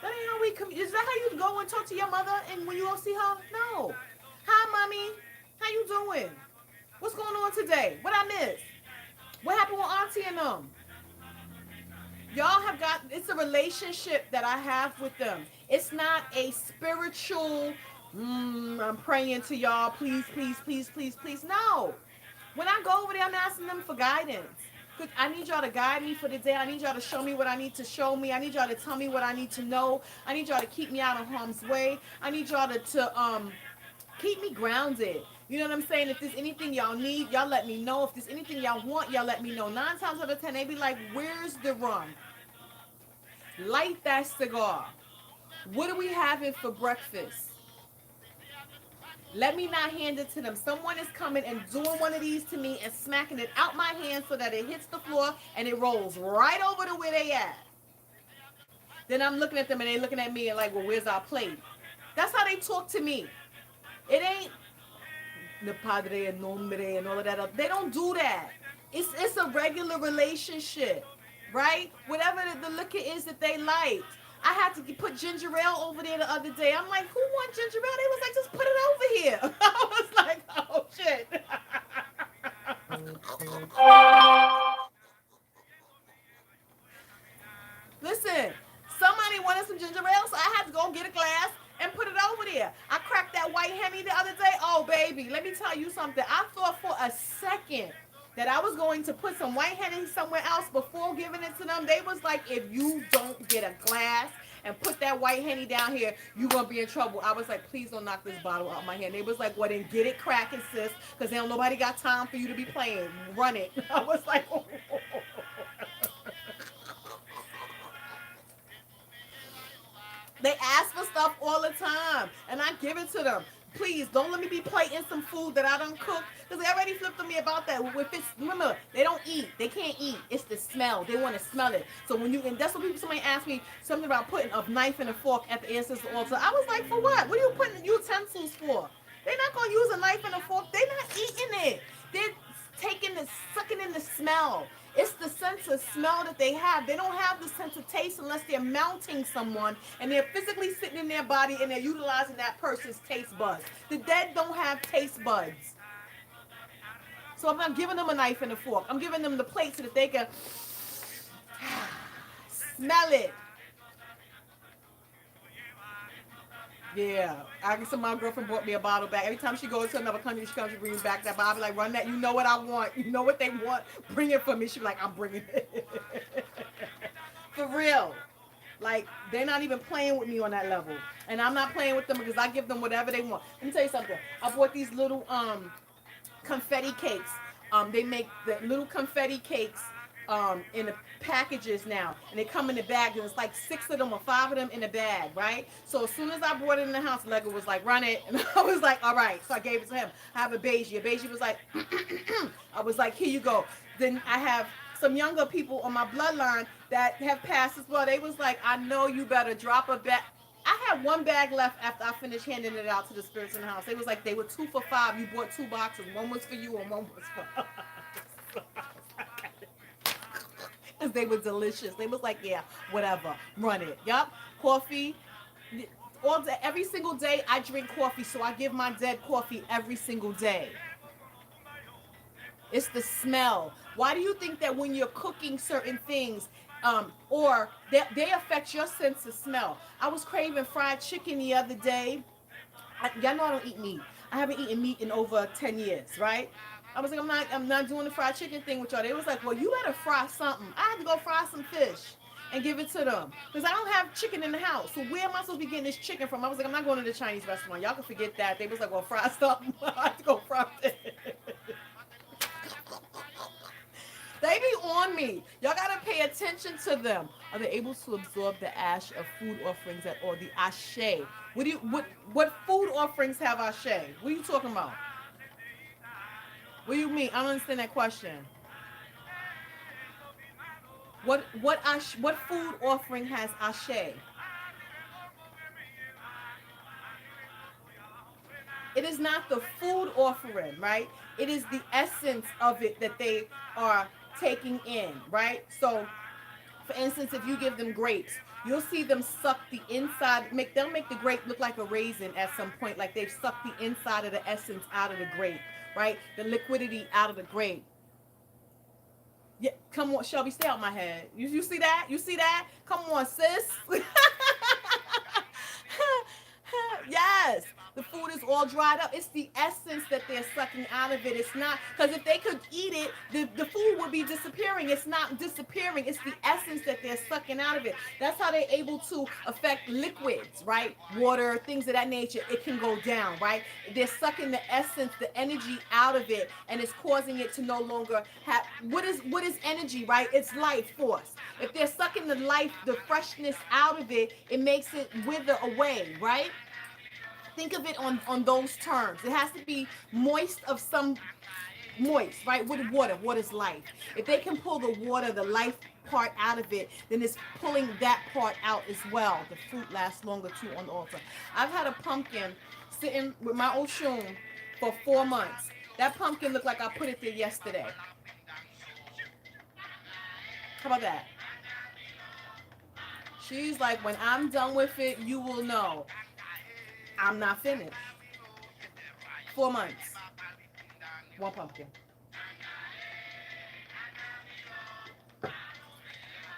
Speaker 1: That ain't how we come. Is that how you go and talk to your mother and when you don't see her? No. Hi, mommy. How you doing? What's going on today? What I missed? What happened with auntie and them? Y'all have got, it's a relationship that I have with them. It's not a spiritual, I'm praying to y'all, please, please, please, please, please. No. When I go over there, I'm asking them for guidance. I need y'all to guide me for the day. I need y'all to show me what I need to show me. I need y'all to tell me what I need to know. I need y'all to keep me out of harm's way. I need y'all to keep me grounded. You know what I'm saying? If there's anything y'all need, y'all let me know. If there's anything y'all want, y'all let me know. 9 times out of 10, they be like, where's the rum? Light that cigar. What are we having for breakfast? Let me not hand it to them. Someone is coming and doing one of these to me and smacking it out my hand so that it hits the floor and it rolls right over to where they at. Then I'm looking at them and they looking at me and like, well, where's our plate? That's how they talk to me. It ain't the padre and nombre and all of that. They don't do that. It's a regular relationship, right? Whatever the liquor is that they like. I had to put ginger ale over there the other day. I'm like, who wants ginger ale? They was like, just put it over here. I was like, oh shit. Listen, somebody wanted some ginger ale, so I had to go get a glass and put it over there. I cracked that white Henny the other day. Oh, baby, let me tell you something. I thought for a second that I was going to put some white Henny somewhere else before giving it to them. They was like, if you don't get a glass and put that white Henny down here, you're going to be in trouble. I was like, please don't knock this bottle out my hand. They was like, well, then get it cracking, sis, because they don't nobody got time for you to be playing. Run it. I was like, oh. They ask for stuff all the time, and I give it to them. Please don't let me be plating some food that I don't cook, because they already flipped on me about that. If it's, remember, they don't eat, they can't eat. It's the smell. They want to smell it. So when you, and that's what people, somebody asked me something about putting a knife and a fork at the ancestor altar. I was like, for what? What are you putting utensils for? They're not gonna use a knife and a fork. They're not eating it. They're sucking in the smell. It's the sense of smell that they have. They don't have the sense of taste unless they're mounting someone and they're physically sitting in their body and they're utilizing that person's taste buds. The dead don't have taste buds. So I'm not giving them a knife and a fork. I'm giving them the plate so that they can smell it. Yeah, I guess my girlfriend bought me a bottle back. Every time she goes to another country, she brings back that bottle. I be like, run that. You know what I want. You know what they want. Bring it for me. She be like, I'm bringing it. For real. Like, they're not even playing with me on that level. And I'm not playing with them because I give them whatever they want. Let me tell you something. I bought these little confetti cakes. They make the little confetti cakes in the packages now, and they come in the bag, and it's like 6 of them or 5 of them in a bag, right? So as soon as I brought it in the house, Lego was like, run it, and I was like, all right. So I gave it to him. I have a beige. A beige was like, I was like, here you go. Then I have some younger people on my bloodline that have passed as well. They was like, I know you better drop a bag. I had 1 bag left after I finished handing it out to the spirits in the house. They was like, they were 2 for $5. You bought 2 boxes. 1 was for you and 1 was for us. Because they were delicious. They was like, yeah, whatever. Run it. Yup. Coffee. All day, every single day I drink coffee, so I give my dead coffee every single day. It's the smell. Why do you think that when you're cooking certain things, Or they affect your sense of smell. I was craving fried chicken the other day. Y'all know I don't eat meat. I haven't eaten meat in over 10 years, right? I was like, I'm not doing the fried chicken thing with y'all. They was like, well, you better fry something. I had to go fry some fish and give it to them because I don't have chicken in the house. So where am I supposed to be getting this chicken from? I was like, I'm not going to the Chinese restaurant. Y'all can forget that. They was like, well, fry something. I had to go fry fish. They be on me. Y'all gotta pay attention to them. Are they able to absorb the ash of food offerings at all? The ashe. What food offerings have ashe? What are you talking about? What do you mean? I don't understand that question. What food offering has ashe? It is not the food offering, right? It is the essence of it that they are taking in, right? So for instance, if you give them grapes, you'll see them suck the inside. They'll make the grape look like a raisin at some point, like they've sucked the inside of the essence out of the grape, right? The liquidity out of the grape. Yeah, come on, Shelby, stay out my head. You see that? You see that? Come on, sis. Yes, the food is all dried up. It's the essence that they're sucking out of it. It's not because if they could eat it, the food would be disappearing. It's not disappearing. It's the essence that they're sucking out of it. That's how they're able to affect liquids, right? Water, things of that nature. It can go down, right? They're sucking the essence, the energy out of it, and it's causing it to no longer have what is energy, right? It's life force. If they're sucking the life, the freshness out of it, it makes it wither away, right? Think of it on those terms. It has to be moist of some moist, right? With water. Water's life. If they can pull the water, the life part out of it, then it's pulling that part out as well. The fruit lasts longer too on the altar. I've had a pumpkin sitting with my Oshun for 4 months. That pumpkin looked like I put it there yesterday. How about that? She's like, when I'm done with it, you will know. I'm not finished. 4 months. One pumpkin.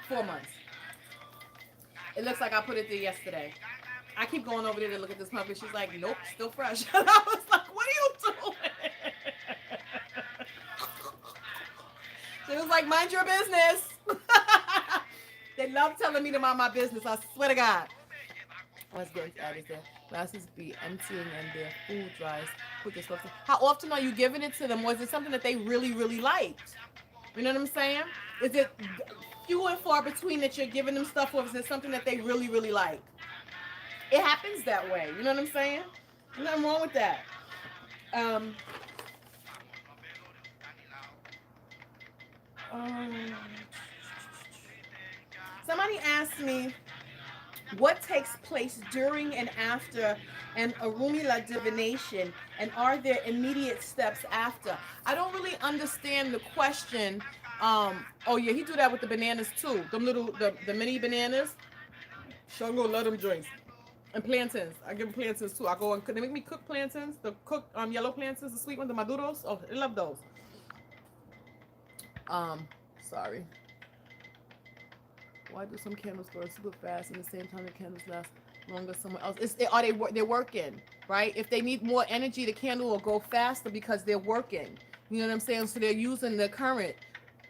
Speaker 1: 4 months. It looks like I put it there yesterday. I keep going over there to look at this pumpkin. She's like, nope, still fresh. And I was like, what are you doing? She was like, mind your business. They love telling me to mind my business. I swear to God. Let's get into that. Glasses be emptying and their food dries. Put this stuff. How often are you giving it to them? Was it something that they really, really liked? You know what I'm saying? Is it few and far between that you're giving them stuff, or is it something that they really, really like? It happens that way. You know what I'm saying? There's nothing wrong with that. Um, Somebody asked me what takes place during and after an Arumila divination, and are there immediate steps after? I don't really understand the question. Oh yeah, he do that with the bananas too. The mini bananas. Shango let them joints. And plantains. I give them plantains too. I go and they make me cook plantains. The cooked yellow plantains, the sweet ones, the maduros. Oh, I love those. Sorry. Why do some candles burn super fast and at the same time the candles last longer somewhere else? They're working, right? If they need more energy, the candle will go faster because they're working. You know what I'm saying? So they're using the current,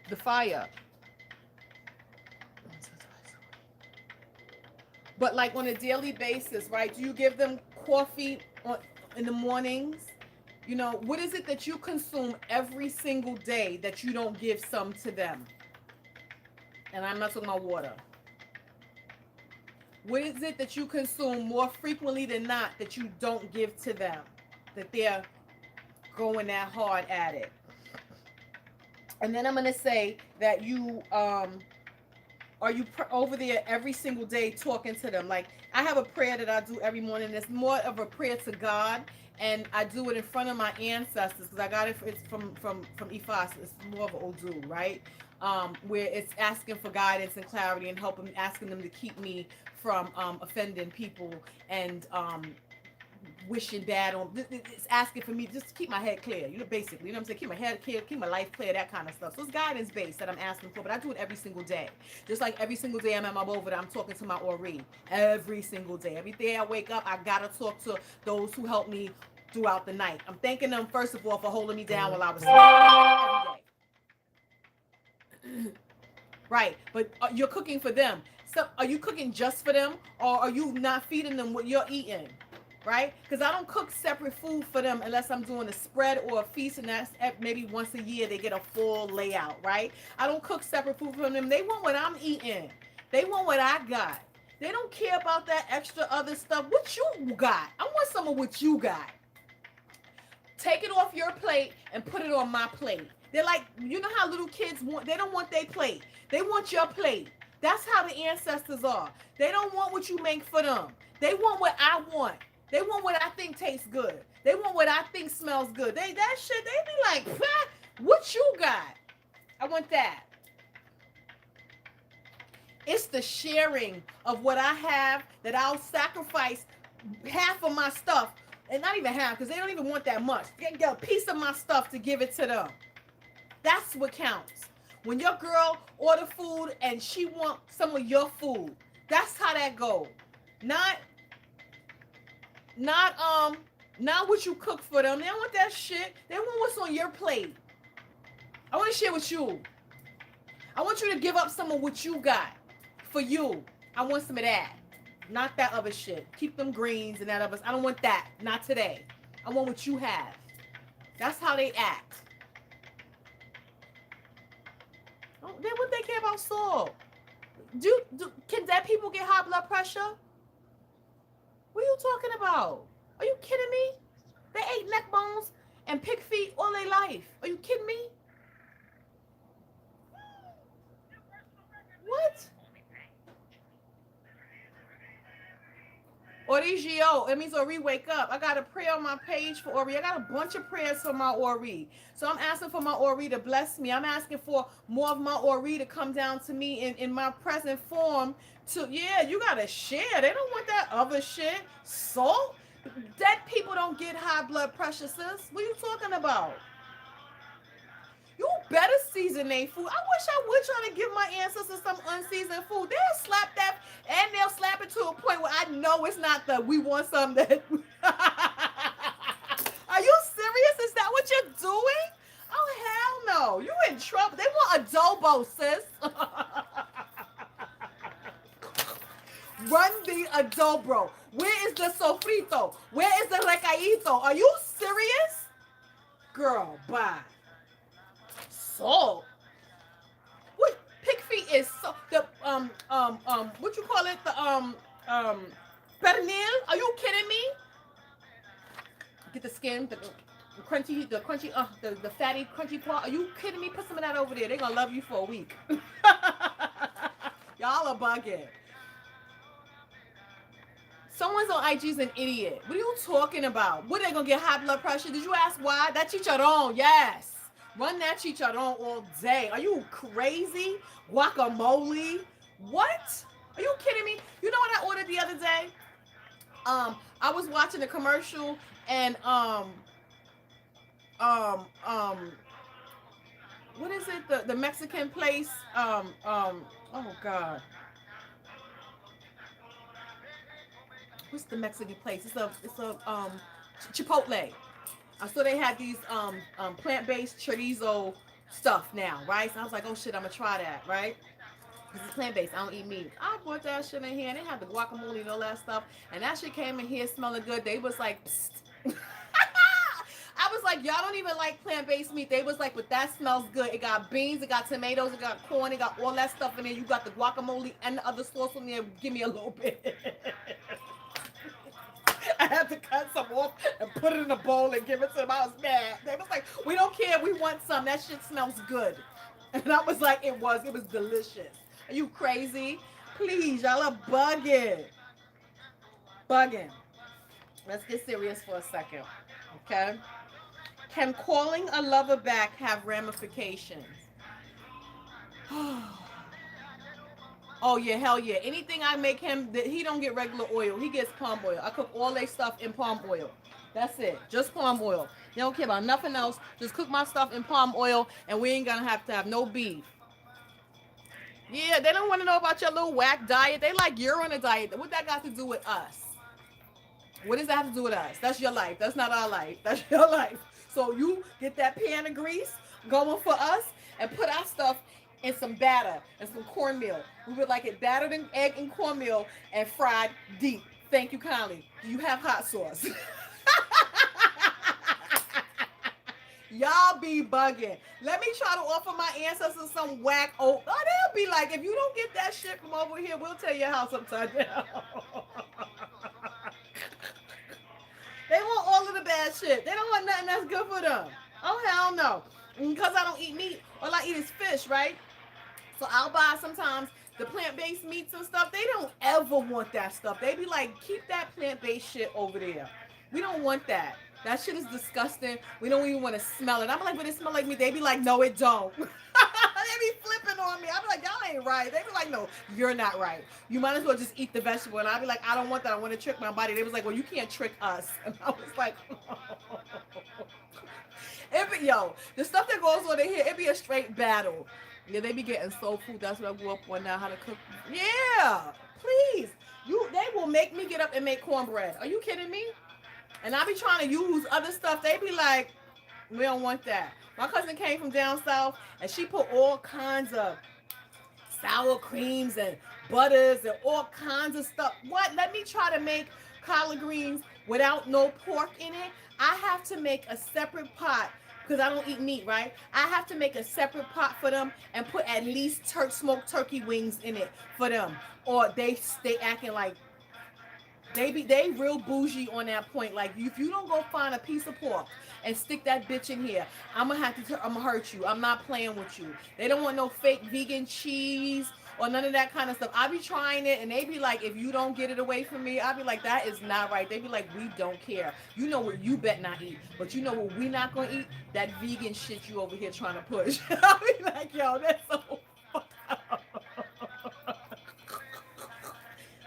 Speaker 1: the fire. But like on a daily basis, right? Do you give them coffee in the mornings? You know, what is it that you consume every single day that you don't give some to them? And I'm not talking about water. What is it that you consume more frequently than not that you don't give to them? That they're going that hard at it. And then I'm going to say that you, are you over there every single day talking to them? Like, I have a prayer that I do every morning. It's more of a prayer to God. And I do it in front of my ancestors because I got it. It's from Ifas. It's more of an Odu, right? Where it's asking for guidance and clarity and asking them to keep me from offending people and wishing bad on, it's asking for me just to keep my head clear, basically, what I'm saying, keep my head clear, keep my life clear, that kind of stuff. So it's guidance based that I'm asking for, but I do it every single day. Just like every single day I'm at my over there, I'm talking to my Ori. Every single day. Every day I wake up, I gotta talk to those who helped me throughout the night. I'm thanking them, first of all, for holding me down while I was sleeping. Every day. Right, but you're cooking for them. So are you cooking just for them, or are you not feeding them what you're eating? Right? Because I don't cook separate food for them unless I'm doing a spread or a feast, and that's maybe once a year they get a full layout, right? I don't cook separate food for them. They want what I'm eating. They want what I got. They don't care about that extra other stuff. What you got? I want some of what you got. Take it off your plate and put it on my plate. They're like, you know how little kids want, they don't want their plate. They want your plate. That's how the ancestors are. They don't want what you make for them. They want what I want. They want what I think tastes good. They want what I think smells good. That shit, they be like, what you got? I want that. It's the sharing of what I have that I'll sacrifice half of my stuff, and not even half, because they don't even want that much. Get a piece of my stuff to give it to them. That's what counts. When your girl order food and she want some of your food, that's how that go. Not what you cook for them. They don't want that shit. They want what's on your plate. I want to share with you. I want you to give up some of what you got for you. I want some of that. Not that other shit. Keep them greens and that other. I don't want that. Not today. I want what you have. That's how they act. Oh, then what they care about salt? Can dead people get high blood pressure? What are you talking about? Are you kidding me? They ate neck bones and pig feet all their life. Are you kidding me? What? Origio, it means Ori, wake up. I got a prayer on my page for Ori. I got a bunch of prayers for my Ori. So I'm asking for my Ori to bless me. I'm asking for more of my Ori to come down to me in my present form. You got to share. They don't want that other shit. So, dead people don't get high blood pressure, sis. What are you talking about? You better season their food. I wish I would try to give my ancestors some unseasoned food. They'll slap that, and they'll slap it to a point where I know it's not the we want some that. Are you serious? Is that what you're doing? Oh, hell no. You in trouble. They want adobo, sis. Run the adobo. Where is the sofrito? Where is the recaito? Are you serious? Girl, bye. Salt. What pig feet is so the what you call it? The pernil? Are you kidding me? Get the skin, the crunchy, the fatty crunchy part. Are you kidding me? Put some of that over there. They're gonna love you for a week. Y'all are bugging. Someone's on IG's an idiot. What are you talking about? What, they gonna get high blood pressure? Did you ask why? That chicharron, yes. Run that chicharron all day. Are you crazy? Guacamole? What? Are you kidding me? You know what I ordered the other day? I was watching a commercial and what is it? The Mexican place? Oh God. What's the Mexican place? It's a Chipotle. So they had these plant-based chorizo stuff now, right? So I was like, oh shit, I'm gonna try that, right? Because it's plant-based, I don't eat meat. I brought that shit in here, and they had the guacamole and all that stuff, and that shit came in here smelling good. They was like, psst. I was like, y'all don't even like plant-based meat. They was like, but that smells good. It got beans, it got tomatoes, it got corn, it got all that stuff in there. You got the guacamole and the other sauce in there. Give me a little bit. I had to cut some off and put it in a bowl and give it to them. I was mad. They was like, we don't care. We want some. That shit smells good. And I was like, it was delicious. Are you crazy? Please, y'all are bugging. Bugging. Let's get serious for a second. Okay? Can calling a lover back have ramifications? Oh yeah, hell yeah. Anything I make him, that he don't get regular oil. He gets palm oil. I cook all their stuff in palm oil. That's it. Just palm oil. They don't care about nothing else. Just cook my stuff in palm oil, and we ain't gonna have to have no beef. Yeah, they don't want to know about your little whack diet. They like you're on a diet. What that got to do with us? What does that have to do with us? That's your life. That's not our life. That's your life. So you get that pan of grease going for us and put our stuff in some batter and some cornmeal. We would like it battered in egg and cornmeal and fried deep. Thank you kindly. Do you have hot sauce? Y'all be bugging. Let me try to offer my ancestors some whack. Oh, they'll be like, if you don't get that shit from over here, we'll tell your house upside down. They want all of the bad shit. They don't want nothing that's good for them. Oh, hell no. Because I don't eat meat, all I eat is fish, right? So I'll buy sometimes the plant-based meats and stuff. They don't ever want that stuff. They be like, keep that plant-based shit over there. We don't want that. That shit is disgusting. We don't even want to smell it. I'm like, but it smell like me. They be like, no, it don't. They be flipping on me. I be like, y'all ain't right. They be like, no, you're not right. You might as well just eat the vegetable. And I be like, I don't want that. I want to trick my body. They was like, well, you can't trick us. And I was like, yo, the stuff that goes on in here, it be a straight battle. Yeah, they be getting soul food. That's what I grew up on now, how to cook. Yeah, please. They will make me get up and make cornbread. Are you kidding me? And I be trying to use other stuff. They be like, we don't want that. My cousin came from down south, and she put all kinds of sour creams and butters and all kinds of stuff. What? Let me try to make collard greens without no pork in it. I have to make a separate pot because I don't eat meat, right? I have to make a separate pot for them and put at least smoked turkey wings in it for them. Or they acting like they real bougie on that point. Like, if you don't go find a piece of pork and stick that bitch in here, I'm gonna hurt you. I'm not playing with you. They don't want no fake vegan cheese or none of that kind of stuff. I be trying it, and they be like, if you don't get it away from me, I be like, that is not right. They be like, we don't care. You know what you bet not eat, but you know what we not gonna eat? That vegan shit you over here trying to push. I be like, yo, that's so fucked up.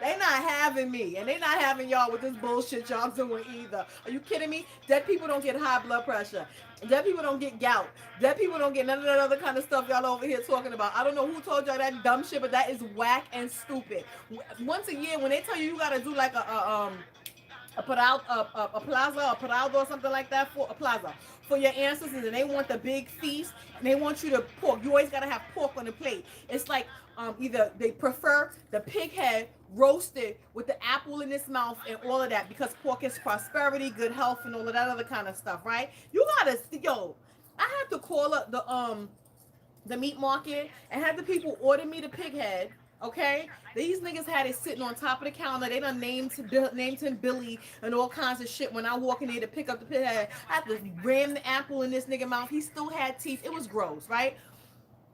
Speaker 1: They not having me, and they not having y'all with this bullshit y'all doing either. Are you kidding me? Dead people don't get high blood pressure. Dead people don't get gout. Dead people don't get none of that other kind of stuff y'all over here talking about. I don't know who told y'all that dumb shit, but that is whack and stupid. Once a year, when they tell you gotta do like a plaza, a parado or something like that, for a plaza for your ancestors, and they want the big feast, and they want you to pork. You always gotta have pork on the plate. It's like either they prefer the pig head roasted with the apple in its mouth and all of that, because pork is prosperity, good health, and all of that other kind of stuff, right? You gotta, I had to call up the meat market and have the people order me the pig head. Okay, these niggas had it sitting on top of the counter. They done named him Billy and all kinds of shit. When I walk in there to pick up the pig head, I had to ram the apple in this nigga mouth. He still had teeth. It was gross, right?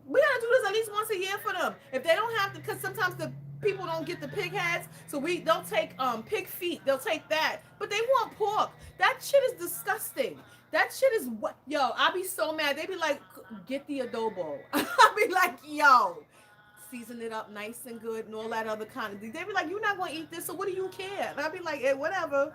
Speaker 1: We gotta do this at least once a year for them. If they don't have to, because sometimes the people don't get the pig heads, so they'll take pig feet. They'll take that, but they want pork. That shit is disgusting. That shit is what, yo. I be so mad. They be like, get the adobo. I be like, yo, season it up nice and good and all that other kind of thing. They be like, you're not gonna eat this, so what do you care? And I be like, hey, whatever.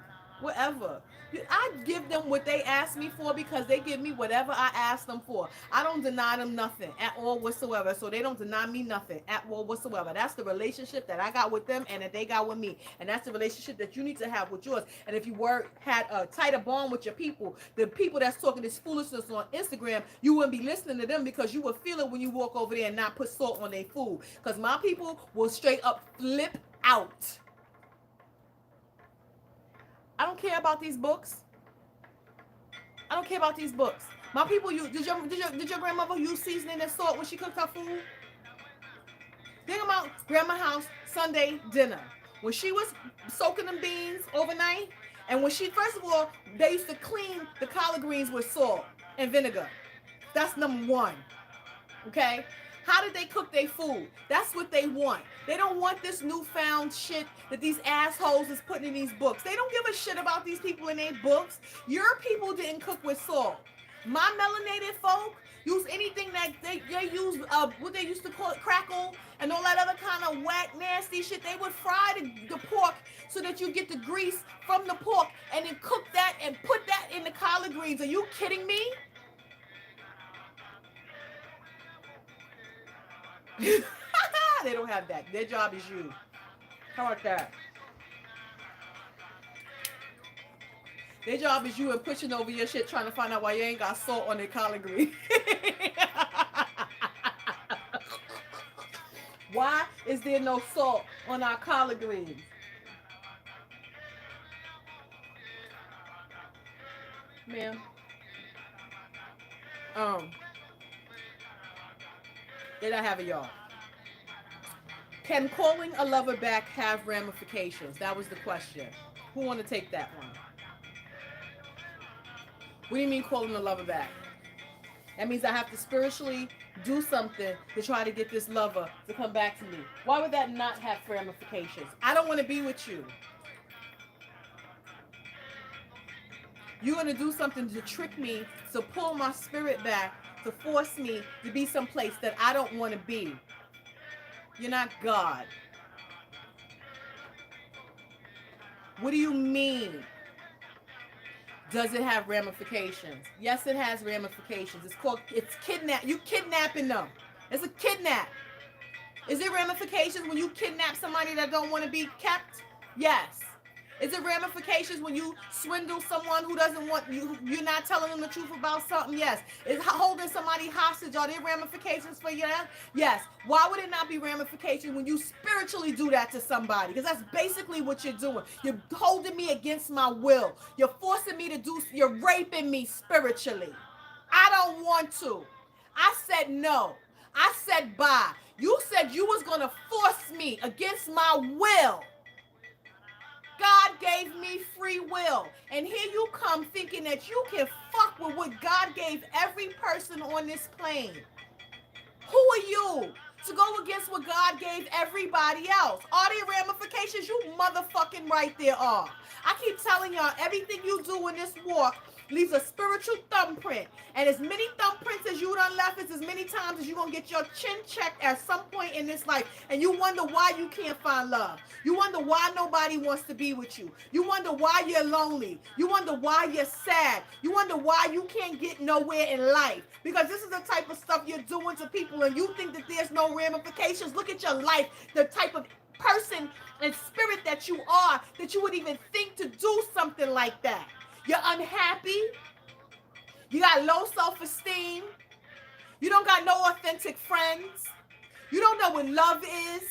Speaker 1: I give them what they ask me for, because they give me whatever I ask them for. I don't deny them nothing at all whatsoever, so they don't deny me nothing at all whatsoever. That's the relationship that I got with them and that they got with me, and that's the relationship that you need to have with yours. And if you had a tighter bond with your people, the people that's talking this foolishness on Instagram, you wouldn't be listening to them, because you would feel it when you walk over there and not put salt on their food, because my people will straight up flip out. I don't care about these books. I don't care about these books. My people, did your grandmother use seasoning and salt when she cooked her food? Think about grandma's house Sunday dinner. When she was soaking them beans overnight, and when first of all, they used to clean the collard greens with salt and vinegar. That's number one. Okay? How did they cook their food? That's what they want. They don't want this newfound shit that these assholes is putting in these books. They don't give a shit about these people in their books. Your people didn't cook with salt. My melanated folk use anything that they use what they used to call it, crackle and all that other kind of wet, nasty shit. They would fry the pork so that you get the grease from the pork and then cook that and put that in the collard greens. Are you kidding me? They don't have that. Their job is you. How about that? Their job is you and pushing over your shit trying to find out why you ain't got salt on their collard green. Why is there no salt on our collard greens? Ma'am. Did I have it, y'all? Can calling a lover back have ramifications? That was the question. Who want to take that one? What do you mean calling a lover back? That means I have to spiritually do something to try to get this lover to come back to me. Why would that not have ramifications? I don't want to be with you. You're going to do something to trick me, to pull my spirit back, to force me to be someplace that I don't want to be. You're not God. What do you mean? Does it have ramifications? Yes, it has ramifications. It's kidnap. You kidnapping them. It's a kidnap. Is there ramifications when you kidnap somebody that don't want to be kept? Yes. Is it ramifications when you swindle someone who doesn't want you? You're not telling them the truth about something? Yes. Is holding somebody hostage? Are there ramifications for you? Yes. Why would it not be ramifications when you spiritually do that to somebody? Because that's basically what you're doing. You're holding me against my will. You're forcing me to do. You're raping me spiritually. I don't want to. I said no. I said bye. You said you was gonna force me against my will. God gave me free will. And here you come thinking that you can fuck with what God gave every person on this plane. Who are you to go against what God gave everybody else? Are there ramifications? You motherfucking right there are. I keep telling y'all, everything you do in this walk leaves a spiritual thumbprint. And as many thumbprints as you done left is as many times as you're going to get your chin checked at some point in this life. And you wonder why you can't find love. You wonder why nobody wants to be with you. You wonder why you're lonely. You wonder why you're sad. You wonder why you can't get nowhere in life. Because this is the type of stuff you're doing to people and you think that there's no ramifications. Look at your life, the type of person and spirit that you are, that you would even think to do something like that. You're unhappy. You got low self-esteem. You don't got no authentic friends. You don't know what love is.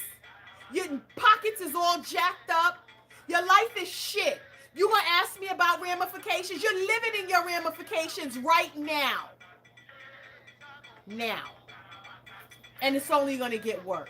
Speaker 1: Your pockets is all jacked up. Your life is shit. You gonna ask me about ramifications? You're living in your ramifications right now. Now. And it's only gonna get worse.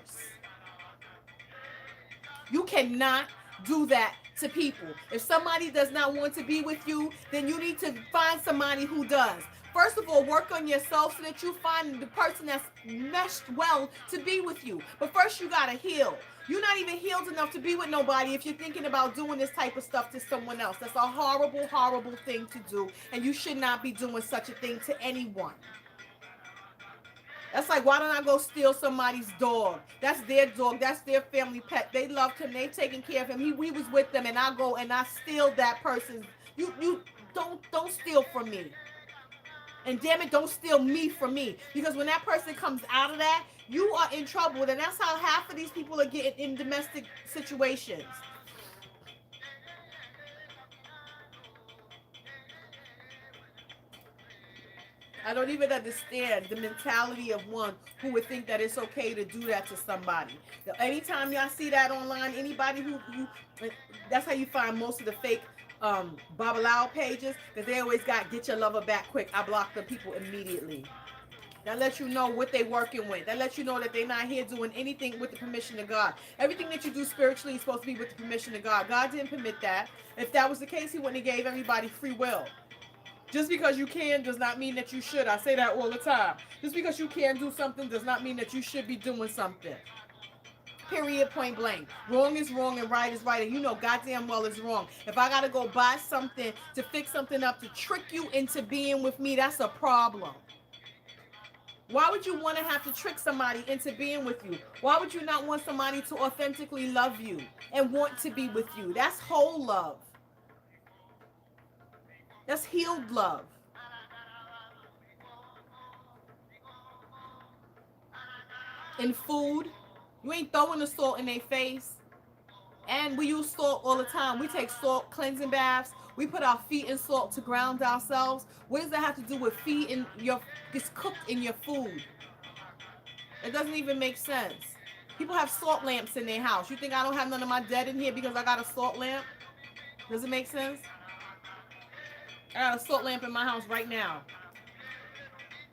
Speaker 1: You cannot do that to people. If somebody does not want to be with you, then you need to find somebody who does. First of all, work on yourself so that you find the person that's meshed well to be with you. But first you gotta heal. You're not even healed enough to be with nobody if you're thinking about doing this type of stuff to someone else. That's a horrible, horrible thing to do. And you should not be doing such a thing to anyone. That's like, why don't I go steal somebody's dog? That's their dog. That's their family pet. They loved him. They taking care of him. He was with them, and I go and I steal that person's. You don't steal from me. And damn it, don't steal me from me. Because when that person comes out of that, you are in trouble. And that's how half of these people are getting in domestic situations. I don't even understand the mentality of one who would think that it's okay to do that to somebody. Anytime y'all see that online, anybody who that's how you find most of the fake Babalao pages, because they always got get your lover back quick. I block the people immediately. That lets you know what they're working with. That lets you know that they're not here doing anything with the permission of God. Everything that you do spiritually is supposed to be with the permission of God. God didn't permit that. If that was the case, he wouldn't have gave everybody free will. Just because you can does not mean that you should. I say that all the time. Just because you can do something does not mean that you should be doing something. Period, point blank. Wrong is wrong and right is right. And you know goddamn well it's wrong. If I got to go buy something to fix something up to trick you into being with me, that's a problem. Why would you want to have to trick somebody into being with you? Why would you not want somebody to authentically love you and want to be with you? That's whole love. That's healed love. In food, you ain't throwing the salt in their face. And we use salt all the time. We take salt cleansing baths. We put our feet in salt to ground ourselves. What does that have to do with feet in your, it's cooked in your food? It doesn't even make sense. People have salt lamps in their house. You think I don't have none of my dead in here because I got a salt lamp? Does it make sense? I got a salt lamp in my house right now.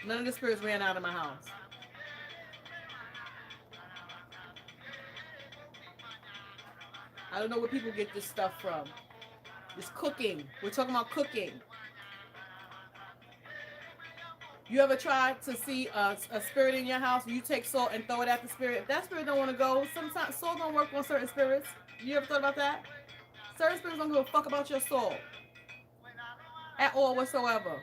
Speaker 1: None of the spirits ran out of my house. I don't know where people get this stuff from. It's cooking. We're talking about cooking. You ever tried to see a spirit in your house? You take salt and throw it at the spirit. If that spirit don't want to go, sometimes salt don't work on certain spirits. You ever thought about that? Certain spirits don't give a fuck about your soul at all whatsoever.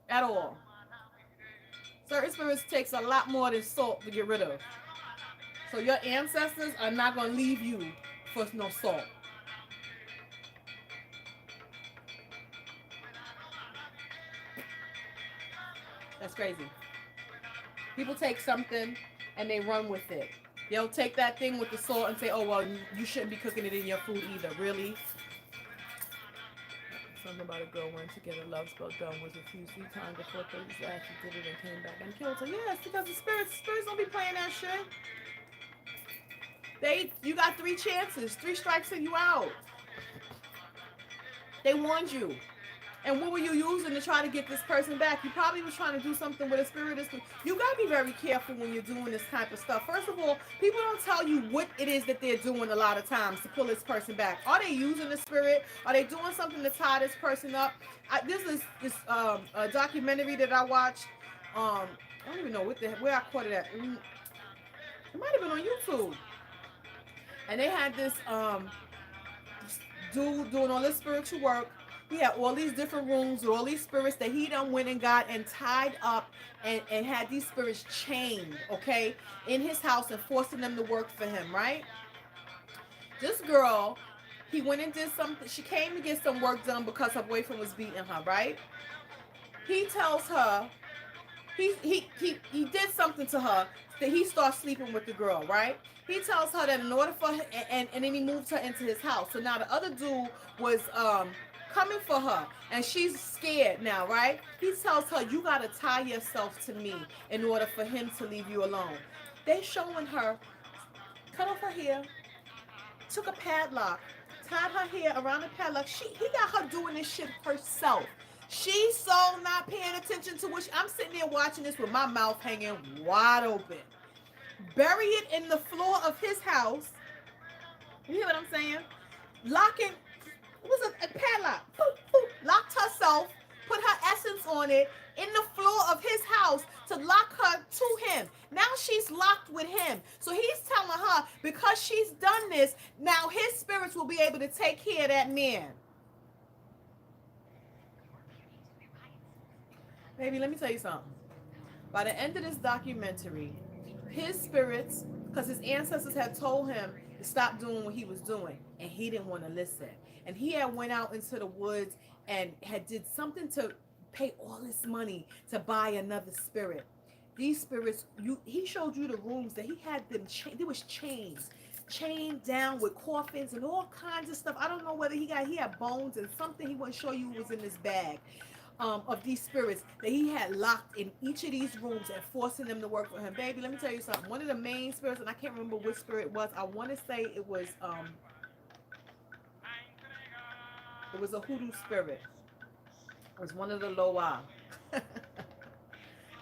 Speaker 1: At all. Certain spirits takes a lot more than salt to get rid of. So your ancestors are not going to leave you for no salt. That's crazy. People take something and they run with it. They'll take that thing with the salt and say, oh, well, you shouldn't be cooking it in your food either. Really? Something about a girl went to get a love spell done, was refused 3 times before police actually did it and came back and killed her. Yeah, it's because the spirits don't be playing that shit. You got 3 chances, 3 strikes and you out. They warned you. And what were you using to try to get this person back? You probably was trying to do something with a spirit. You got to be very careful when you're doing this type of stuff. First of all, people don't tell you what it is that they're doing a lot of times to pull this person back. Are they using the spirit? Are they doing something to tie this person up? This is a documentary that I watched. I don't even know where I caught it at. It might have been on YouTube. And they had this dude doing all this spiritual work. He had all these different rooms with all these spirits that he done went and got and tied up and had these spirits chained, okay, in his house and forcing them to work for him, right? This girl, he went and did something. She came to get some work done because her boyfriend was beating her, right? He tells her, he did something to her that he starts sleeping with the girl, right? He tells her that in order for her, and then he moved her into his house. So now the other dude was coming for her and she's scared now, right? He tells her, you gotta tie yourself to me in order for him to leave you alone. They showing her, cut off her hair, took a padlock, tied her hair around the padlock. He got her doing this shit herself. She's so not paying attention to what I'm sitting there watching this with my mouth hanging wide open. Bury it in the floor of his house. You hear what I'm saying? Locking, it was a padlock. Boop, boop, locked herself, put her essence on it in the floor of his house to lock her to him. Now she's locked with him. So he's telling her, because she's done this, now his spirits will be able to take care of that man. Baby, let me tell you something. By the end of this documentary, his spirits, because his ancestors had told him to stop doing what he was doing, and he didn't want to listen. And he had went out into the woods and had did something to pay all this money to buy another spirit. These spirits, he showed you the rooms that he had them, there was chained down with coffins and all kinds of stuff. I don't know whether he had bones and something he wouldn't show you was in this bag. Of these spirits that he had locked in each of these rooms and forcing them to work for him. Baby, let me tell you something. One of the main spirits, and I can't remember which spirit it was. I want to say it was a hoodoo spirit. It was one of the Loa.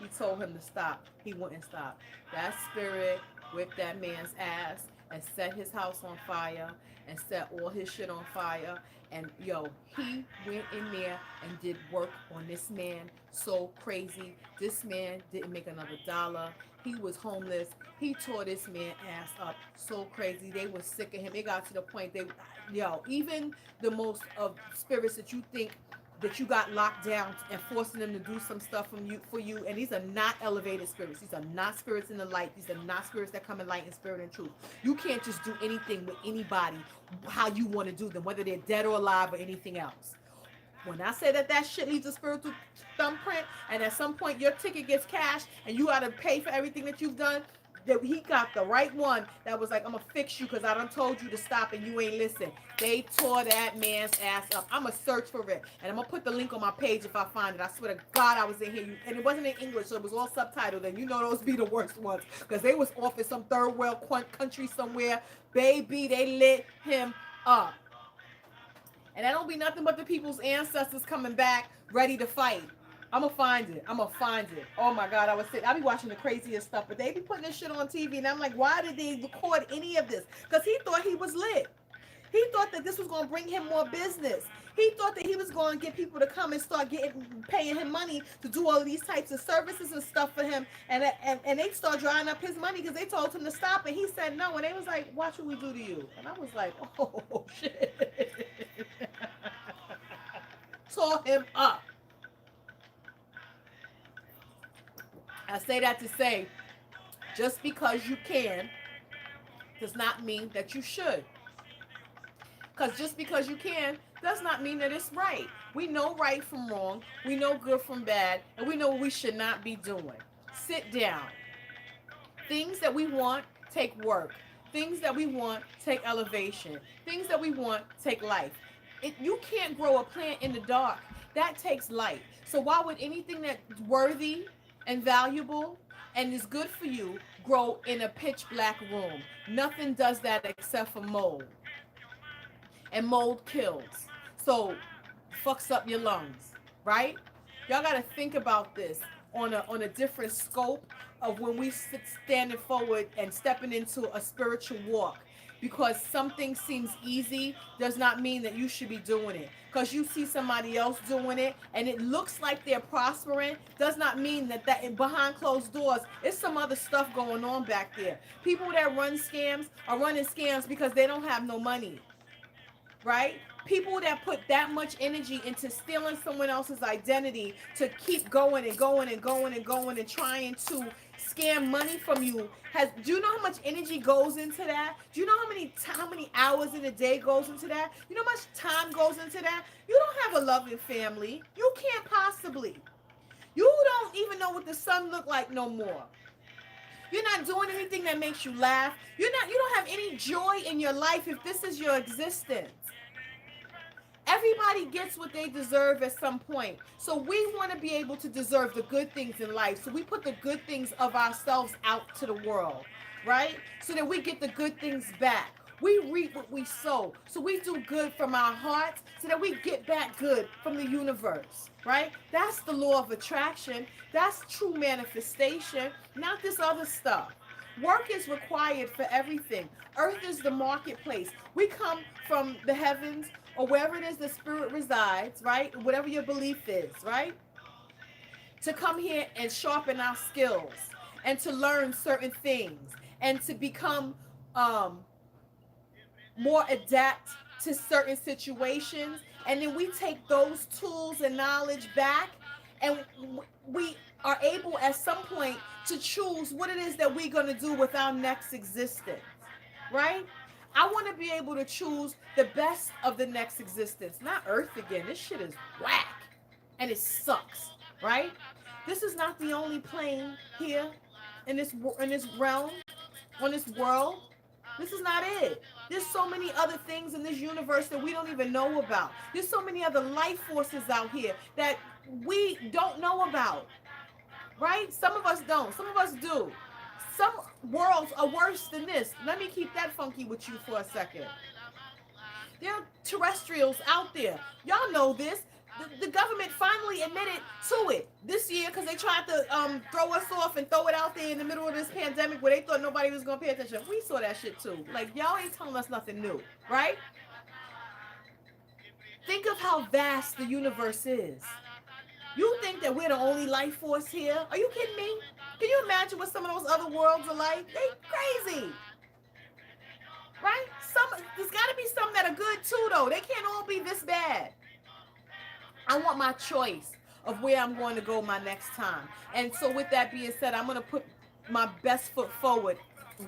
Speaker 1: He told him to stop. He wouldn't stop. That spirit whipped that man's ass and set his house on fire and set all his shit on fire. And yo, he went in there and did work on this man so crazy. This man didn't make another dollar. He was homeless. He tore this man ass up so crazy. They were sick of him. It got to the point even the most of spirits that you think that you got locked down and forcing them to do some stuff for you. And these are not elevated spirits. These are not spirits in the light. These are not spirits that come in light and spirit and truth. You can't just do anything with anybody how you want to do them, whether they're dead or alive or anything else. When I say that shit leaves a spiritual thumbprint, and at some point your ticket gets cashed and you got to pay for everything that you've done, that he got the right one that was like, I'm gonna fix you because I done told you to stop and you ain't listen. They tore that man's ass up. I'm gonna search for it and I'm gonna put the link on my page if I find it. I swear to God, I was in here, and it wasn't in English, so it was all subtitled. And you know those be the worst ones because they was off in some third world country somewhere. Baby, they lit him up. And that don't be nothing but the people's ancestors coming back ready to fight. I'm gonna find it. Oh my God, I be watching the craziest stuff, but they be putting this shit on TV, and I'm like, why did they record any of this? Because he thought he was lit. He thought that this was gonna bring him more business. He thought that he was gonna get people to come and start paying him money to do all of these types of services and stuff for him, and they start drying up his money because they told him to stop, and he said no, and they was like, watch what we do to you. And I was like, oh shit. Tore him up. I say that to say, just because you can does not mean that you should. Because just because you can does not mean that it's right. We know right from wrong. We know good from bad. And we know what we should not be doing. Sit down. Things that we want take work. Things that we want take elevation. Things that we want take life. You can't grow a plant in the dark. That takes light. So why would anything that's worthy and valuable and is good for you grow in a pitch black room? Nothing does that except for mold. And mold kills. So fucks up your lungs, right? Y'all got to think about this on a different scope of when we standing forward and stepping into a spiritual walk. Because something seems easy does not mean that you should be doing it. Because you see somebody else doing it and it looks like they're prospering does not mean that behind closed doors is some other stuff going on back there. People that run scams are running scams because they don't have no money, right? People that put that much energy into stealing someone else's identity to keep going and going and going and going and trying to scam money from you. Do you know how much energy goes into that? Do you know how many hours in a day goes into that? You know how much time goes into that? You don't have a loving family. You can't possibly. You don't even know what the sun look like no more. You're not doing anything that makes you laugh. You don't have any joy in your life if this is your existence. Everybody gets what they deserve at some point. So we want to be able to deserve the good things in life. So we put the good things of ourselves out to the world, right? So that we get the good things back. We reap what we sow. So we do good from our hearts so that we get back good from the universe, right? That's the law of attraction. That's true manifestation, not this other stuff. Work is required for everything. Earth is the marketplace. We come from the heavens or wherever it is the spirit resides, right? Whatever your belief is, right? To come here and sharpen our skills and to learn certain things and to become more adept to certain situations. And then we take those tools and knowledge back and we are able at some point to choose what it is that we're going to do with our next existence, right? I want to be able to choose the best of the next existence, not Earth again. This shit is whack and it sucks, right? This is not the only plane here in this realm, on this world. This is not it. There's so many other things in this universe that we don't even know about. There's so many other life forces out here that we don't know about, right? Some of us don't. Some of us do. Some worlds are worse than this. Let me keep that funky with you for a second. There are terrestrials out there. Y'all know this. The government finally admitted to it this year because they tried to throw us off and throw it out there in the middle of this pandemic where they thought nobody was going to pay attention. We saw that shit too. Like, y'all ain't telling us nothing new, right? Think of how vast the universe is. You think that we're the only life force here? Are you kidding me? Can you imagine what some of those other worlds are like? They crazy. Right? There's got to be some that are good too, though. They can't all be this bad. I want my choice of where I'm going to go my next time. And so with that being said, I'm going to put my best foot forward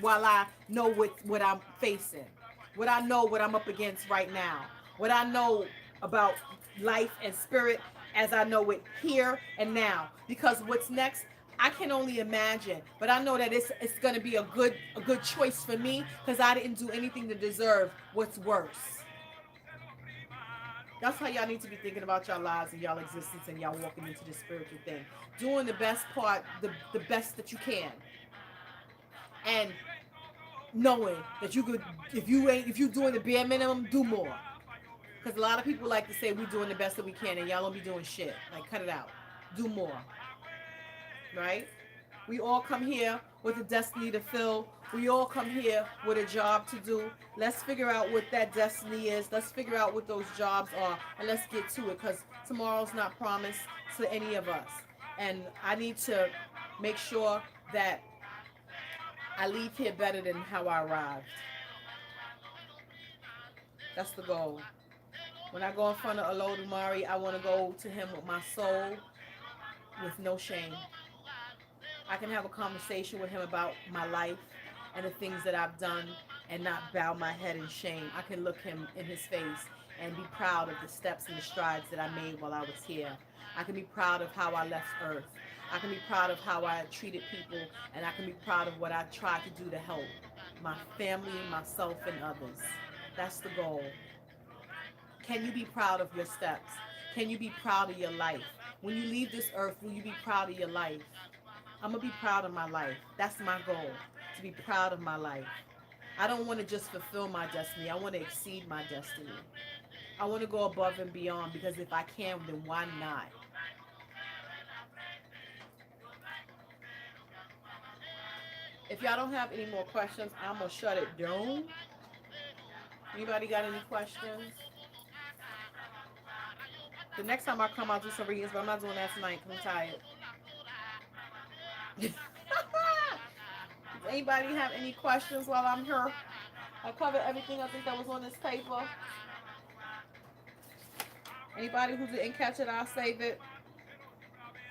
Speaker 1: while I know what I'm facing, what I know what I'm up against right now, what I know about life and spirit as I know it here and now. Because what's next, I can only imagine, but I know that it's going to be a good choice for me because I didn't do anything to deserve what's worse. That's how y'all need to be thinking about y'all lives and y'all existence and y'all walking into this spiritual thing. Doing the best part, the best that you can. And knowing that you could, if you doing the bare minimum, do more. Because a lot of people like to say we doing the best that we can and y'all don't be doing shit. Like, cut it out. Do more. Right? We all come here with a destiny to fill. We all come here with a job to do. Let's figure out what that destiny is. Let's figure out what those jobs are. And let's get to it because tomorrow's not promised to any of us. And I need to make sure that I leave here better than how I arrived. That's the goal. When I go in front of Olodumare, I want to go to him with my soul, with no shame. I can have a conversation with him about my life and the things that I've done and not bow my head in shame. I can look him in his face and be proud of the steps and the strides that I made while I was here. I can be proud of how I left Earth. I can be proud of how I treated people, and I can be proud of what I tried to do to help my family, myself, and others. That's the goal. Can you be proud of your steps? Can you be proud of your life? When you leave this earth, will you be proud of your life? I'm going to be proud of my life. That's my goal, to be proud of my life. I don't want to just fulfill my destiny. I want to exceed my destiny. I want to go above and beyond because if I can, then why not? If y'all don't have any more questions, I'm going to shut it down. Anybody got any questions? The next time I come, I'll do some readings, but I'm not doing that tonight because I'm tired. Does anybody have any questions while I'm here? I covered everything I think that was on this paper. Anybody who didn't catch it, I'll save it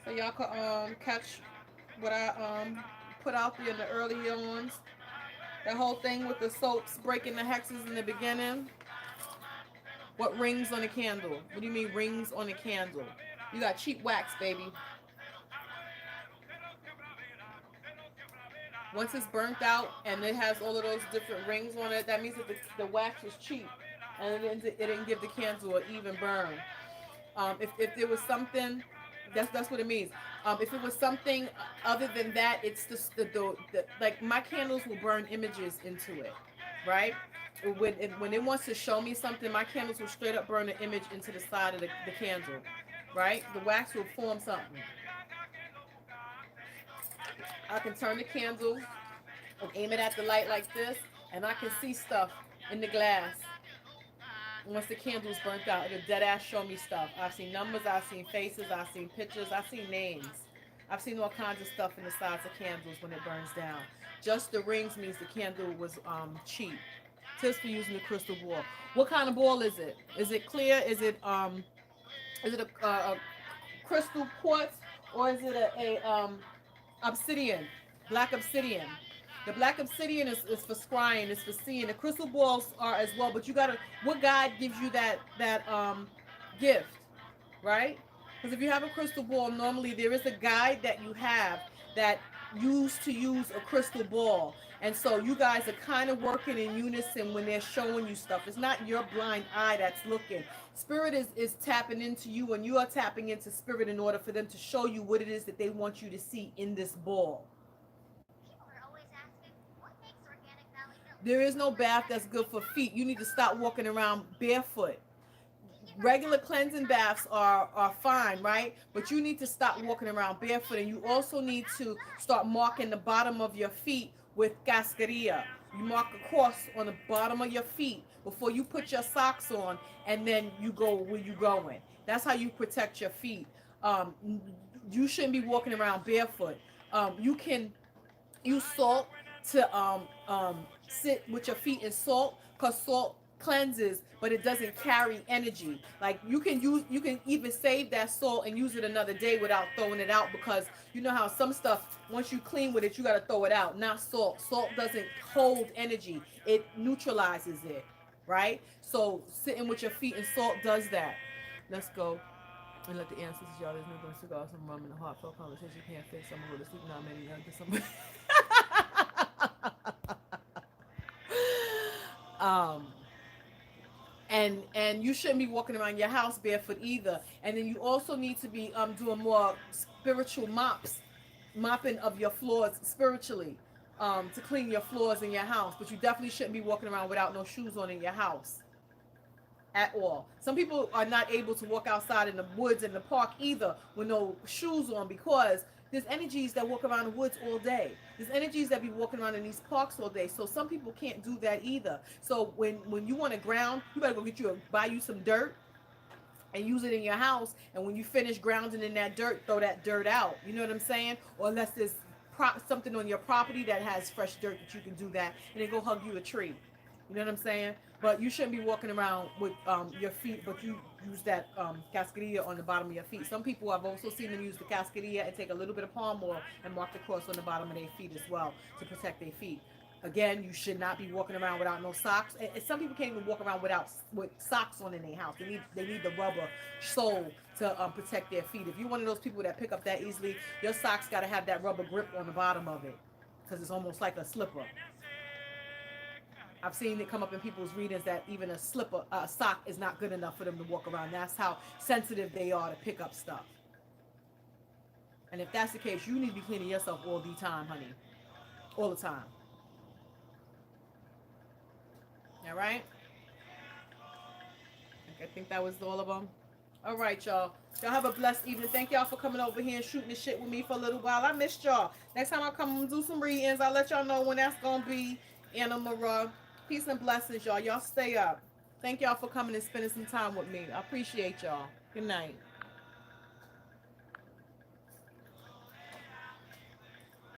Speaker 1: so y'all can catch what I put out there in the early ones. That whole thing with the soaps breaking the hexes in the beginning. What rings on a candle? What do you mean rings on a candle? You got cheap wax, baby. Once it's burnt out and it has all of those different rings on it, that means that the wax was cheap and it didn't give the candle an even burn. If there was something, that's what it means. If it was something other than that, it's the like my candles will burn images into it, right? When it wants to show me something, my candles will straight up burn an image into the side of the candle, right? The wax will form something. I can turn the candle and aim it at the light like this, and I can see stuff in the glass. Once the candle's burnt out, it'll dead ass show me stuff. I've seen numbers, I've seen faces, I've seen pictures, I've seen names. I've seen all kinds of stuff in the sides of candles when it burns down. Just the rings means the candle was cheap. Tips for using the crystal ball. What kind of ball is it? Is it clear? Is it a crystal quartz, or is it a obsidian, black obsidian? The black obsidian is for scrying, is for seeing. The crystal balls are as well, but you gotta, what guide gives you that gift, right? Because if you have a crystal ball, normally there is a guide that you have that used to use a crystal ball. And so you guys are kind of working in unison when they're showing you stuff. It's not your blind eye that's looking. Spirit is tapping into you, and you are tapping into spirit in order for them to show you what it is that they want you to see in this ball. There is no bath that's good for feet. You need to stop walking around barefoot. Regular cleansing baths are fine, right? But you need to stop walking around barefoot, and you also need to start marking the bottom of your feet with cascarilla. You mark a cross on the bottom of your feet before you put your socks on, and then you go where you going. That's how you protect your feet. You shouldn't be walking around barefoot. You can use salt to sit with your feet in salt, because salt cleanses, but it doesn't carry energy. Like you can even save that salt and use it another day without throwing it out, because you know how some stuff, once you clean with it, you got to throw it out. Not salt. Salt doesn't hold energy. It neutralizes it, right? So sitting with your feet and salt does that. Let's go and let the ancestors, y'all. There's no going to cigar, some rum, and a heartfelt conversation. You can't fix. I'm gonna go to sleep now. Maybe I'll get some. um and you shouldn't be walking around your house barefoot either. And then you also need to be doing more spiritual mopping of your floors spiritually, to clean your floors in your house. But you definitely shouldn't be walking around without no shoes on in your house at all. Some people are not able to walk outside in the woods and the park either with no shoes on, because there's energies that walk around the woods all day. There's energies that be walking around in these parks all day. So some people can't do that either. So when you want to ground, you better go buy you some dirt and use it in your house. And when you finish grounding in that dirt, throw that dirt out. You know what I'm saying? Or unless there's something on your property that has fresh dirt, that you can do that, and then go hug you a tree. You know what I'm saying? But you shouldn't be walking around with your feet, but you use that cascarilla on the bottom of your feet. Some people, I've also seen them use the cascarilla and take a little bit of palm oil and mark the cross on the bottom of their feet as well, to protect their feet. Again, you should not be walking around without no socks. And some people can't even walk around with socks on in their house. They need the rubber sole to protect their feet. If you're one of those people that pick up that easily, your socks got to have that rubber grip on the bottom of it, because it's almost like a slipper. I've seen it come up in people's readings that even a sock is not good enough for them to walk around. That's how sensitive they are to pick up stuff. And if that's the case, you need to be cleaning yourself all the time, honey. All the time. All right? I think that was all of them. All right, y'all. Y'all have a blessed evening. Thank y'all for coming over here and shooting the shit with me for a little while. I missed y'all. Next time I come and do some readings, I'll let y'all know when that's going to be. Anna Mara. Peace and blessings, y'all. Y'all stay up. Thank y'all for coming and spending some time with me. I appreciate y'all. Good night.